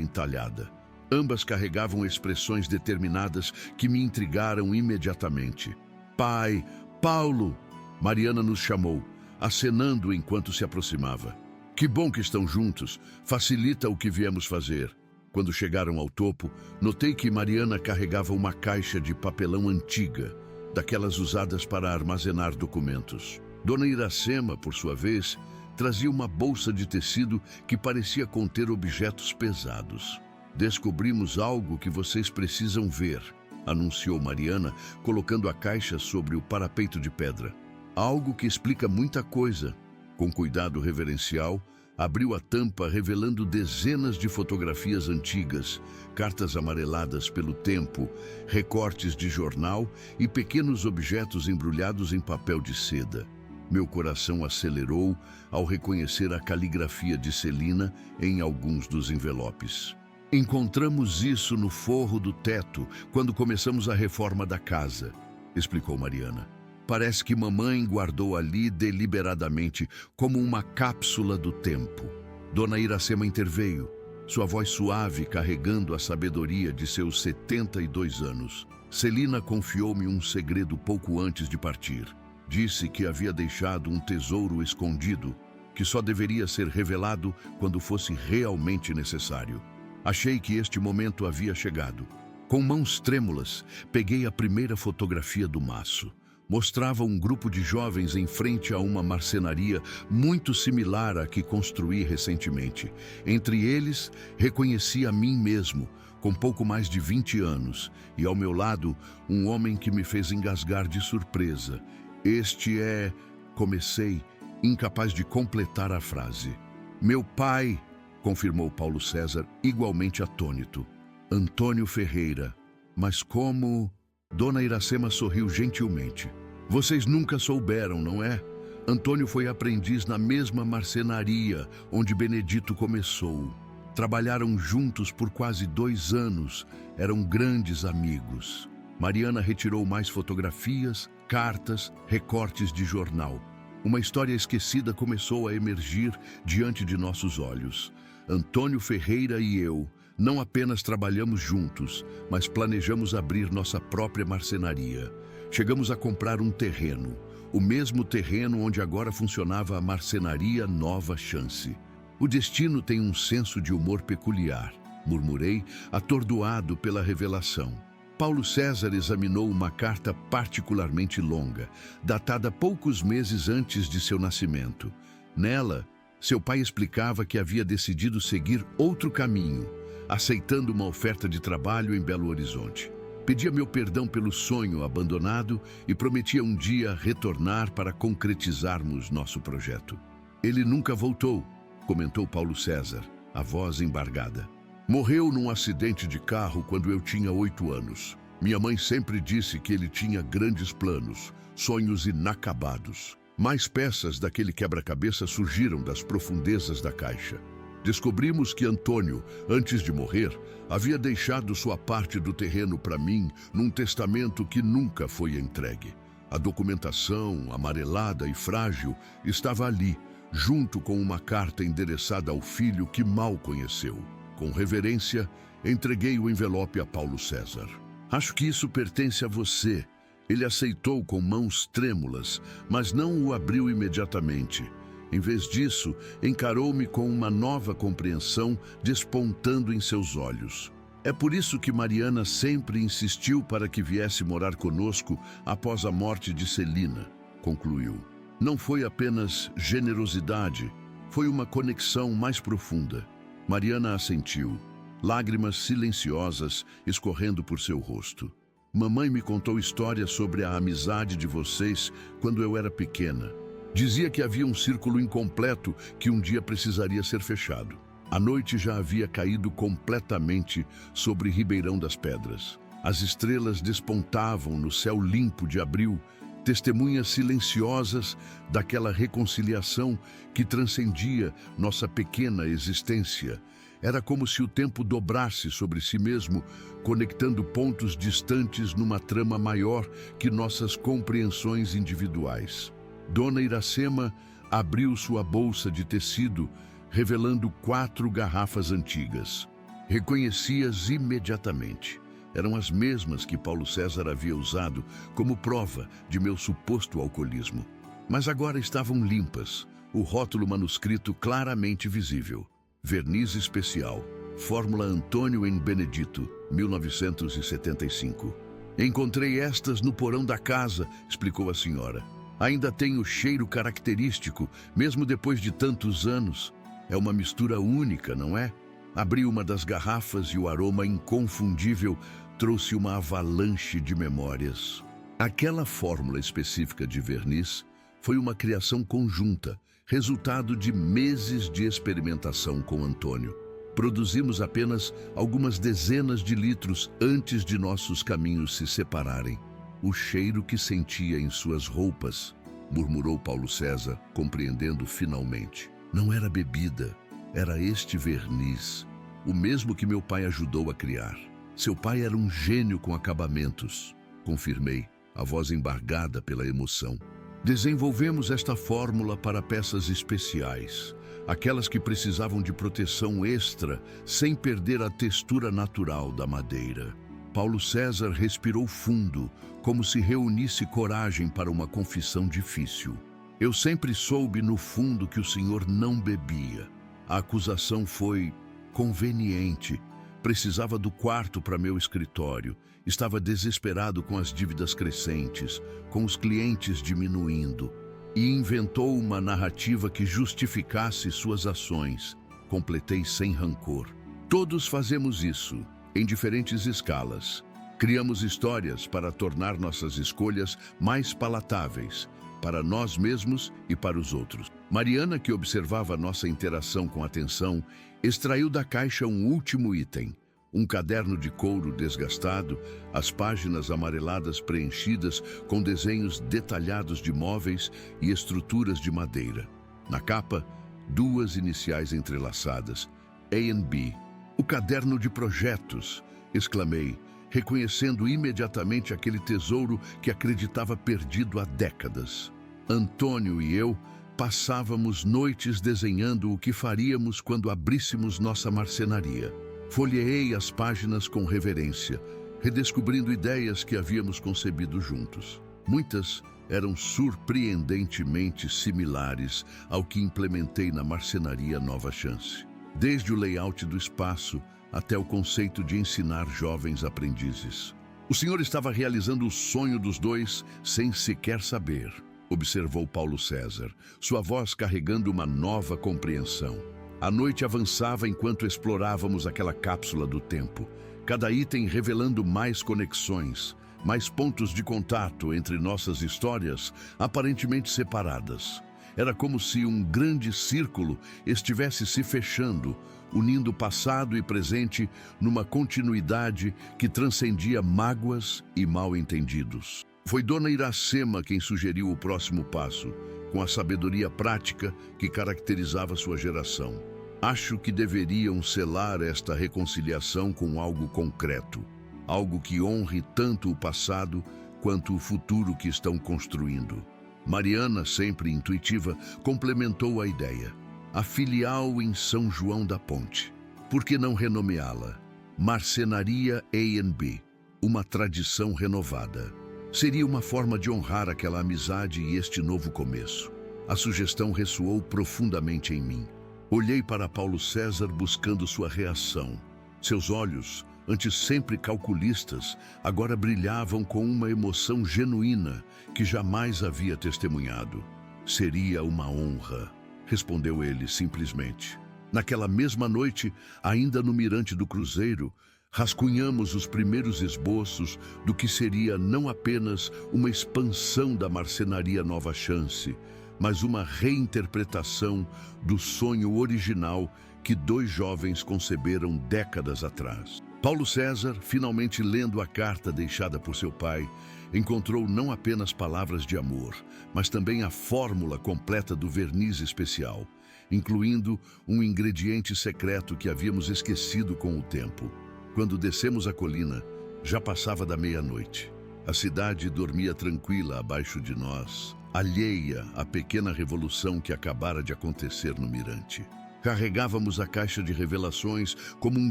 entalhada. Ambas carregavam expressões determinadas que me intrigaram imediatamente. Pai, Paulo! Mariana nos chamou, acenando enquanto se aproximava. Que bom que estão juntos, facilita o que viemos fazer. Quando chegaram ao topo, notei que Mariana carregava uma caixa de papelão antiga, daquelas usadas para armazenar documentos. Dona Iracema, por sua vez, trazia uma bolsa de tecido que parecia conter objetos pesados. Descobrimos algo que vocês precisam ver, anunciou Mariana, colocando a caixa sobre o parapeito de pedra. Algo que explica muita coisa. Com cuidado reverencial, abriu a tampa revelando dezenas de fotografias antigas, cartas amareladas pelo tempo, recortes de jornal e pequenos objetos embrulhados em papel de seda. Meu coração acelerou ao reconhecer a caligrafia de Celina em alguns dos envelopes. Encontramos isso no forro do teto quando começamos a reforma da casa, explicou Mariana. Parece que mamãe guardou ali deliberadamente, como uma cápsula do tempo. Dona Iracema interveio, sua voz suave carregando a sabedoria de seus 72 anos. Celina confiou-me um segredo pouco antes de partir. Disse que havia deixado um tesouro escondido, que só deveria ser revelado quando fosse realmente necessário. Achei que este momento havia chegado. Com mãos trêmulas, peguei a primeira fotografia do maço. Mostrava um grupo de jovens em frente a uma marcenaria muito similar à que construí recentemente. Entre eles, reconheci a mim mesmo, com pouco mais de 20 anos, e ao meu lado, um homem que me fez engasgar de surpresa. Este é... Comecei, incapaz de completar a frase. Meu pai, confirmou Paulo César, igualmente atônito. Antônio Ferreira. Mas como... Dona Iracema sorriu gentilmente. Vocês nunca souberam, não é? Antônio foi aprendiz na mesma marcenaria onde Benedito começou. Trabalharam juntos por quase 2 anos. Eram grandes amigos. Mariana retirou mais fotografias, cartas, recortes de jornal. Uma história esquecida começou a emergir diante de nossos olhos. Antônio Ferreira e eu não apenas trabalhamos juntos, mas planejamos abrir nossa própria marcenaria. Chegamos a comprar um terreno, o mesmo terreno onde agora funcionava a marcenaria Nova Chance. O destino tem um senso de humor peculiar, murmurei, atordoado pela revelação. Paulo César examinou uma carta particularmente longa, datada poucos meses antes de seu nascimento. Nela, seu pai explicava que havia decidido seguir outro caminho, aceitando uma oferta de trabalho em Belo Horizonte. Pedia meu perdão pelo sonho abandonado e prometia um dia retornar para concretizarmos nosso projeto. Ele nunca voltou, comentou Paulo César, a voz embargada. Morreu num acidente de carro quando eu tinha 8 anos. Minha mãe sempre disse que ele tinha grandes planos, sonhos inacabados. Mais peças daquele quebra-cabeça surgiram das profundezas da caixa. Descobrimos que Antônio, antes de morrer, havia deixado sua parte do terreno para mim num testamento que nunca foi entregue. A documentação, amarelada e frágil, estava ali, junto com uma carta endereçada ao filho que mal conheceu. Com reverência, entreguei o envelope a Paulo César. Acho que isso pertence a você. Ele aceitou com mãos trêmulas, mas não o abriu imediatamente. Em vez disso, encarou-me com uma nova compreensão despontando em seus olhos. É por isso que Mariana sempre insistiu para que viesse morar conosco após a morte de Celina, concluiu. Não foi apenas generosidade, foi uma conexão mais profunda. Mariana assentiu, lágrimas silenciosas escorrendo por seu rosto. Mamãe me contou histórias sobre a amizade de vocês quando eu era pequena. Dizia que havia um círculo incompleto que um dia precisaria ser fechado. A noite já havia caído completamente sobre Ribeirão das Pedras. As estrelas despontavam no céu limpo de abril, testemunhas silenciosas daquela reconciliação que transcendia nossa pequena existência. Era como se o tempo dobrasse sobre si mesmo, conectando pontos distantes numa trama maior que nossas compreensões individuais. Dona Iracema abriu sua bolsa de tecido, revelando 4 garrafas antigas. Reconheci-as imediatamente. Eram as mesmas que Paulo César havia usado como prova de meu suposto alcoolismo. Mas agora estavam limpas, o rótulo manuscrito claramente visível. Verniz especial, Fórmula Antônio em Benedito, 1975. Encontrei estas no porão da casa, explicou a senhora. Ainda tem o cheiro característico, mesmo depois de tantos anos. É uma mistura única, não é? Abri uma das garrafas e o aroma inconfundível trouxe uma avalanche de memórias. Aquela fórmula específica de verniz foi uma criação conjunta, resultado de meses de experimentação com Antônio. Produzimos apenas algumas dezenas de litros antes de nossos caminhos se separarem. O cheiro que sentia em suas roupas, murmurou Paulo César, compreendendo finalmente. Não era bebida, era este verniz. o mesmo que meu pai ajudou a criar. Seu pai era um gênio com acabamentos, confirmei, a voz embargada pela emoção. Desenvolvemos esta fórmula para peças especiais, aquelas que precisavam de proteção extra sem perder a textura natural da madeira. Paulo César respirou fundo, como se reunisse coragem para uma confissão difícil. Eu sempre soube no fundo que o senhor não bebia. A acusação foi conveniente. Precisava do quarto para meu escritório. Estava desesperado com as dívidas crescentes, com os clientes diminuindo. E inventou uma narrativa que justificasse suas ações. Completei sem rancor. Todos fazemos isso, em diferentes escalas. Criamos histórias para tornar nossas escolhas mais palatáveis, para nós mesmos e para os outros. Mariana, que observava nossa interação com atenção, extraiu da caixa um último item. Um caderno de couro desgastado, as páginas amareladas preenchidas com desenhos detalhados de móveis e estruturas de madeira. Na capa, 2 iniciais entrelaçadas, A&B. O caderno de projetos, exclamei, reconhecendo imediatamente aquele tesouro que acreditava perdido há décadas. Antônio e eu passávamos noites desenhando o que faríamos quando abríssemos nossa marcenaria. Folheei as páginas com reverência, redescobrindo ideias que havíamos concebido juntos. Muitas eram surpreendentemente similares ao que implementei na marcenaria Nova Chance. Desde o layout do espaço até o conceito de ensinar jovens aprendizes. O senhor estava realizando o sonho dos dois sem sequer saber, observou Paulo César, sua voz carregando uma nova compreensão. A noite avançava enquanto explorávamos aquela cápsula do tempo, cada item revelando mais conexões, mais pontos de contato entre nossas histórias aparentemente separadas. Era como se um grande círculo estivesse se fechando, unindo passado e presente numa continuidade que transcendia mágoas e mal-entendidos. Foi Dona Iracema quem sugeriu o próximo passo, com a sabedoria prática que caracterizava sua geração. Acho que deveriam selar esta reconciliação com algo concreto, algo que honre tanto o passado quanto o futuro que estão construindo. Mariana, sempre intuitiva, complementou a ideia. A filial em São João da Ponte. Por que não renomeá-la? Marcenaria A&B, uma tradição renovada. Seria uma forma de honrar aquela amizade e este novo começo. A sugestão ressoou profundamente em mim. Olhei para Paulo César buscando sua reação. Seus olhos, antes sempre calculistas, agora brilhavam com uma emoção genuína que jamais havia testemunhado. Seria uma honra, respondeu ele simplesmente. Naquela mesma noite, ainda no mirante do cruzeiro, rascunhamos os primeiros esboços do que seria não apenas uma expansão da marcenaria Nova Chance, mas uma reinterpretação do sonho original que 2 jovens conceberam décadas atrás. Paulo César, finalmente lendo a carta deixada por seu pai, encontrou não apenas palavras de amor, mas também a fórmula completa do verniz especial, incluindo um ingrediente secreto que havíamos esquecido com o tempo. Quando descemos a colina, já passava da meia-noite. A cidade dormia tranquila abaixo de nós, alheia à pequena revolução que acabara de acontecer no mirante. Carregávamos a caixa de revelações como um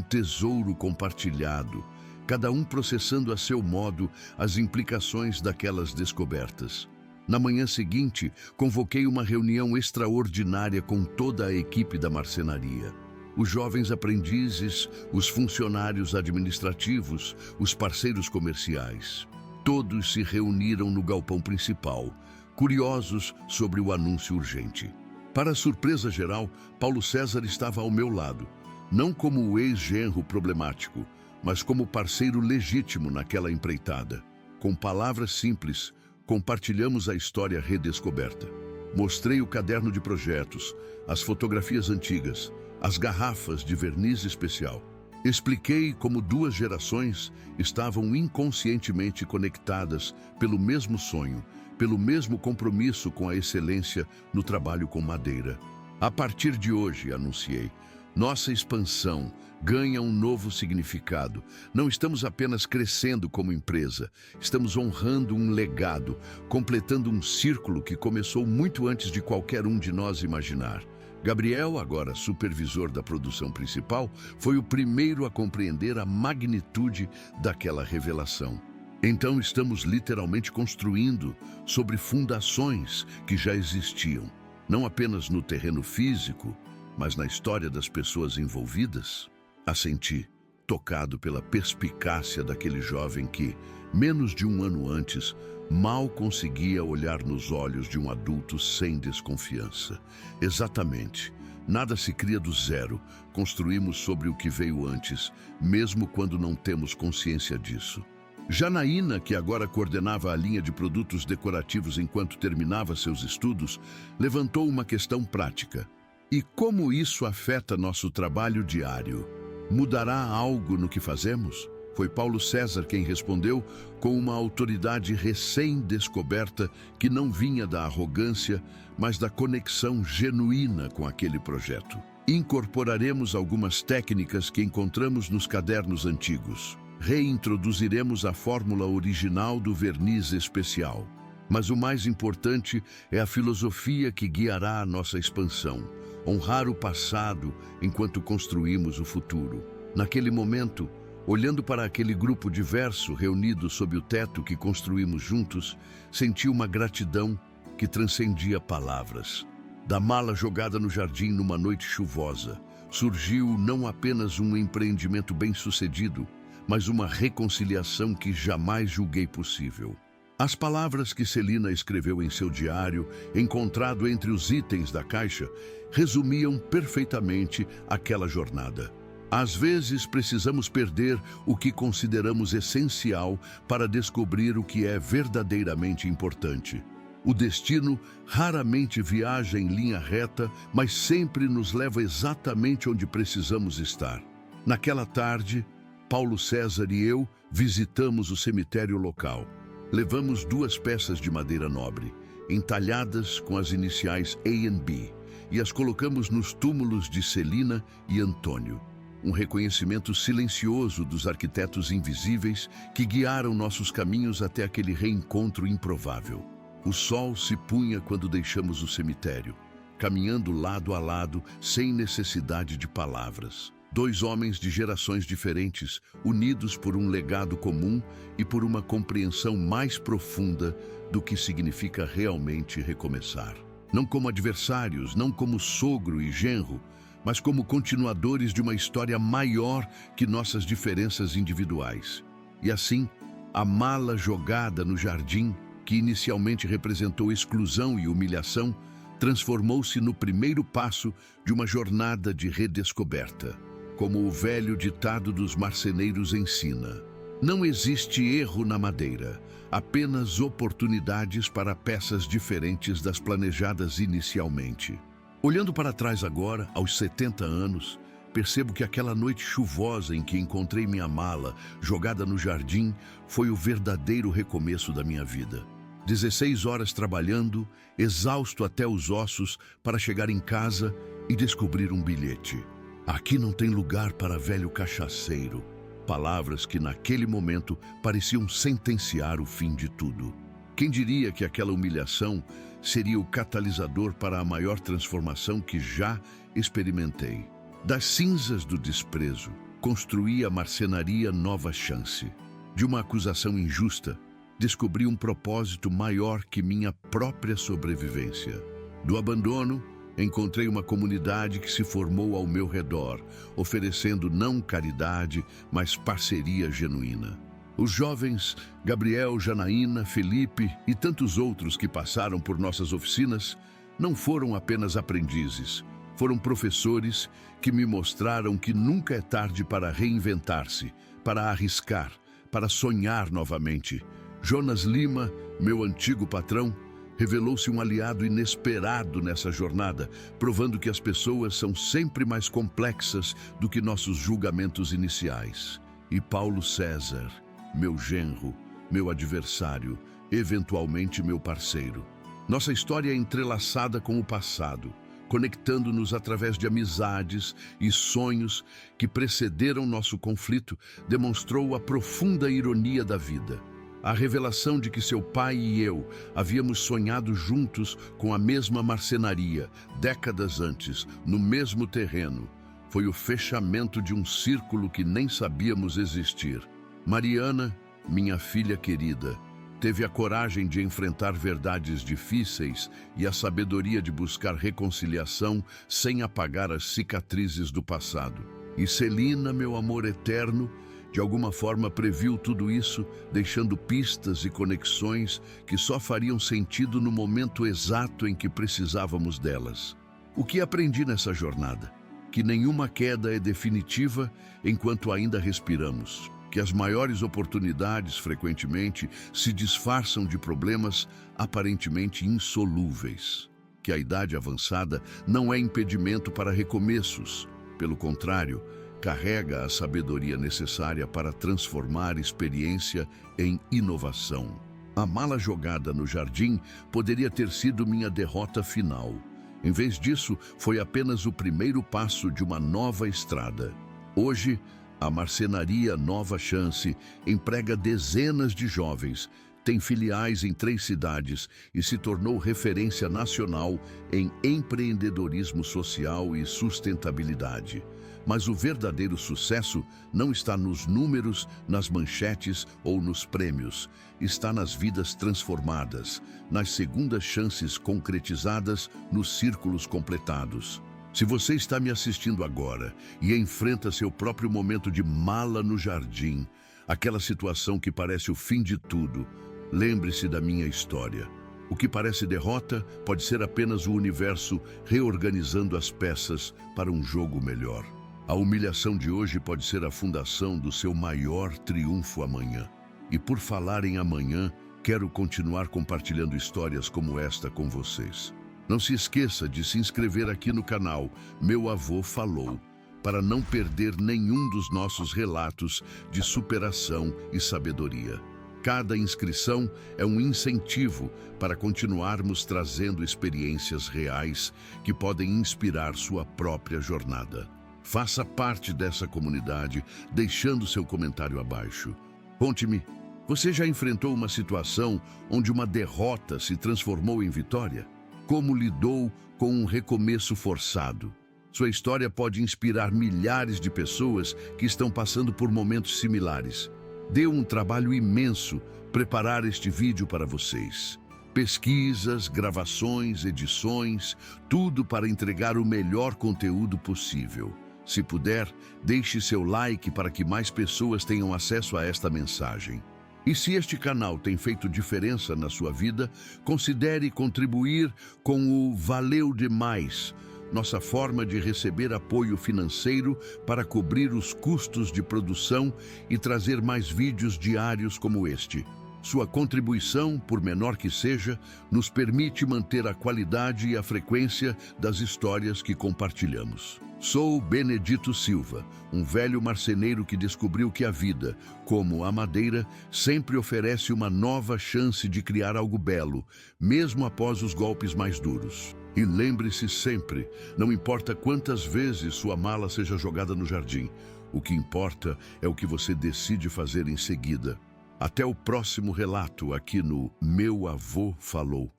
tesouro compartilhado, cada um processando a seu modo as implicações daquelas descobertas. Na manhã seguinte, convoquei uma reunião extraordinária com toda a equipe da marcenaria. Os jovens aprendizes, os funcionários administrativos, os parceiros comerciais. Todos se reuniram no galpão principal, curiosos sobre o anúncio urgente. Para surpresa geral, Paulo César estava ao meu lado, não como o ex-genro problemático, mas como parceiro legítimo naquela empreitada. Com palavras simples, compartilhamos a história redescoberta. Mostrei o caderno de projetos, as fotografias antigas, as garrafas de verniz especial. Expliquei como 2 gerações estavam inconscientemente conectadas pelo mesmo sonho, pelo mesmo compromisso com a excelência no trabalho com madeira. A partir de hoje, anunciei, Nossa expansão ganha um novo significado. Não estamos apenas crescendo como empresa, estamos honrando um legado, completando um círculo que começou muito antes de qualquer um de nós imaginar. Gabriel, agora supervisor da produção principal, foi o primeiro a compreender a magnitude daquela revelação. Então estamos literalmente construindo sobre fundações que já existiam, não apenas no terreno físico, mas na história das pessoas envolvidas. Assenti, tocado pela perspicácia daquele jovem que, menos de um ano antes, mal conseguia olhar nos olhos de um adulto sem desconfiança. Exatamente. Nada se cria do zero. Construímos sobre o que veio antes, mesmo quando não temos consciência disso. Janaína, que agora coordenava a linha de produtos decorativos enquanto terminava seus estudos, levantou uma questão prática. E como isso afeta nosso trabalho diário? Mudará algo no que fazemos? Foi Paulo César quem respondeu com uma autoridade recém-descoberta que não vinha da arrogância, mas da conexão genuína com aquele projeto. Incorporaremos algumas técnicas que encontramos nos cadernos antigos. Reintroduziremos a fórmula original do verniz especial. Mas o mais importante é a filosofia que guiará a nossa expansão. Honrar o passado enquanto construímos o futuro. Naquele momento, olhando para aquele grupo diverso reunido sob o teto que construímos juntos, senti uma gratidão que transcendia palavras. Da mala jogada no jardim numa noite chuvosa, surgiu não apenas um empreendimento bem-sucedido, mas uma reconciliação que jamais julguei possível. As palavras que Celina escreveu em seu diário, encontrado entre os itens da caixa, resumiam perfeitamente aquela jornada. Às vezes precisamos perder o que consideramos essencial para descobrir o que é verdadeiramente importante. O destino raramente viaja em linha reta, mas sempre nos leva exatamente onde precisamos estar. Naquela tarde, Paulo César e eu visitamos o cemitério local. Levamos 2 peças de madeira nobre, entalhadas com as iniciais A e B, e as colocamos nos túmulos de Celina e Antônio. Um reconhecimento silencioso dos arquitetos invisíveis que guiaram nossos caminhos até aquele reencontro improvável. O sol se punha quando deixamos o cemitério, caminhando lado a lado, sem necessidade de palavras. 2 homens de gerações diferentes, unidos por um legado comum e por uma compreensão mais profunda do que significa realmente recomeçar. Não como adversários, não como sogro e genro, mas como continuadores de uma história maior que nossas diferenças individuais. E assim, a mala jogada no jardim, que inicialmente representou exclusão e humilhação, transformou-se no primeiro passo de uma jornada de redescoberta. Como o velho ditado dos marceneiros ensina, não existe erro na madeira, apenas oportunidades para peças diferentes das planejadas inicialmente. Olhando para trás agora, aos 70 anos, percebo que aquela noite chuvosa em que encontrei minha mala jogada no jardim foi o verdadeiro recomeço da minha vida. 16 horas trabalhando, exausto até os ossos, para chegar em casa e descobrir um bilhete. Aqui não tem lugar para velho cachaceiro. Palavras que naquele momento pareciam sentenciar o fim de tudo. Quem diria que aquela humilhação seria o catalisador para a maior transformação que já experimentei? Das cinzas do desprezo, construí a marcenaria Nova Chance. De uma acusação injusta, descobri um propósito maior que minha própria sobrevivência. Do abandono, encontrei uma comunidade que se formou ao meu redor, oferecendo não caridade, mas parceria genuína. Os jovens Gabriel, Janaína, Felipe e tantos outros que passaram por nossas oficinas não foram apenas aprendizes, foram professores que me mostraram que nunca é tarde para reinventar-se, para arriscar, para sonhar novamente. Jonas Lima, meu antigo patrão, revelou-se um aliado inesperado nessa jornada, provando que as pessoas são sempre mais complexas do que nossos julgamentos iniciais. E Paulo César, meu genro, meu adversário, eventualmente meu parceiro. Nossa história é entrelaçada com o passado, conectando-nos através de amizades e sonhos que precederam nosso conflito, demonstrou a profunda ironia da vida. A revelação de que seu pai e eu havíamos sonhado juntos com a mesma marcenaria, décadas antes, no mesmo terreno, foi o fechamento de um círculo que nem sabíamos existir. Mariana, minha filha querida, teve a coragem de enfrentar verdades difíceis e a sabedoria de buscar reconciliação sem apagar as cicatrizes do passado. E Celina, meu amor eterno, de alguma forma previu tudo isso, deixando pistas e conexões que só fariam sentido no momento exato em que precisávamos delas. O que aprendi nessa jornada? Que nenhuma queda é definitiva enquanto ainda respiramos. Que as maiores oportunidades, frequentemente, se disfarçam de problemas aparentemente insolúveis. Que a idade avançada não é impedimento para recomeços. Pelo contrário, carrega a sabedoria necessária para transformar experiência em inovação. A mala jogada no jardim poderia ter sido minha derrota final. Em vez disso, foi apenas o primeiro passo de uma nova estrada. Hoje, a marcenaria Nova Chance emprega dezenas de jovens, tem filiais em 3 cidades e se tornou referência nacional em empreendedorismo social e sustentabilidade. Mas o verdadeiro sucesso não está nos números, nas manchetes ou nos prêmios. Está nas vidas transformadas, nas segundas chances concretizadas, nos círculos completados. Se você está me assistindo agora e enfrenta seu próprio momento de mala no jardim, aquela situação que parece o fim de tudo, lembre-se da minha história. O que parece derrota pode ser apenas o universo reorganizando as peças para um jogo melhor. A humilhação de hoje pode ser a fundação do seu maior triunfo amanhã. E por falar em amanhã, quero continuar compartilhando histórias como esta com vocês. Não se esqueça de se inscrever aqui no canal Meu Avô Falou, para não perder nenhum dos nossos relatos de superação e sabedoria. Cada inscrição é um incentivo para continuarmos trazendo experiências reais que podem inspirar sua própria jornada. Faça parte dessa comunidade, deixando seu comentário abaixo. Conte-me, você já enfrentou uma situação onde uma derrota se transformou em vitória? Como lidou com um recomeço forçado? Sua história pode inspirar milhares de pessoas que estão passando por momentos similares. Deu um trabalho imenso preparar este vídeo para vocês. Pesquisas, gravações, edições, tudo para entregar o melhor conteúdo possível. Se puder, deixe seu like para que mais pessoas tenham acesso a esta mensagem. E se este canal tem feito diferença na sua vida, considere contribuir com o Valeu Demais, nossa forma de receber apoio financeiro para cobrir os custos de produção e trazer mais vídeos diários como este. Sua contribuição, por menor que seja, nos permite manter a qualidade e a frequência das histórias que compartilhamos. Sou Benedito Silva, um velho marceneiro que descobriu que a vida, como a madeira, sempre oferece uma nova chance de criar algo belo, mesmo após os golpes mais duros. E lembre-se sempre, não importa quantas vezes sua mala seja jogada no jardim, o que importa é o que você decide fazer em seguida. Até o próximo relato aqui no Meu Avô Falou.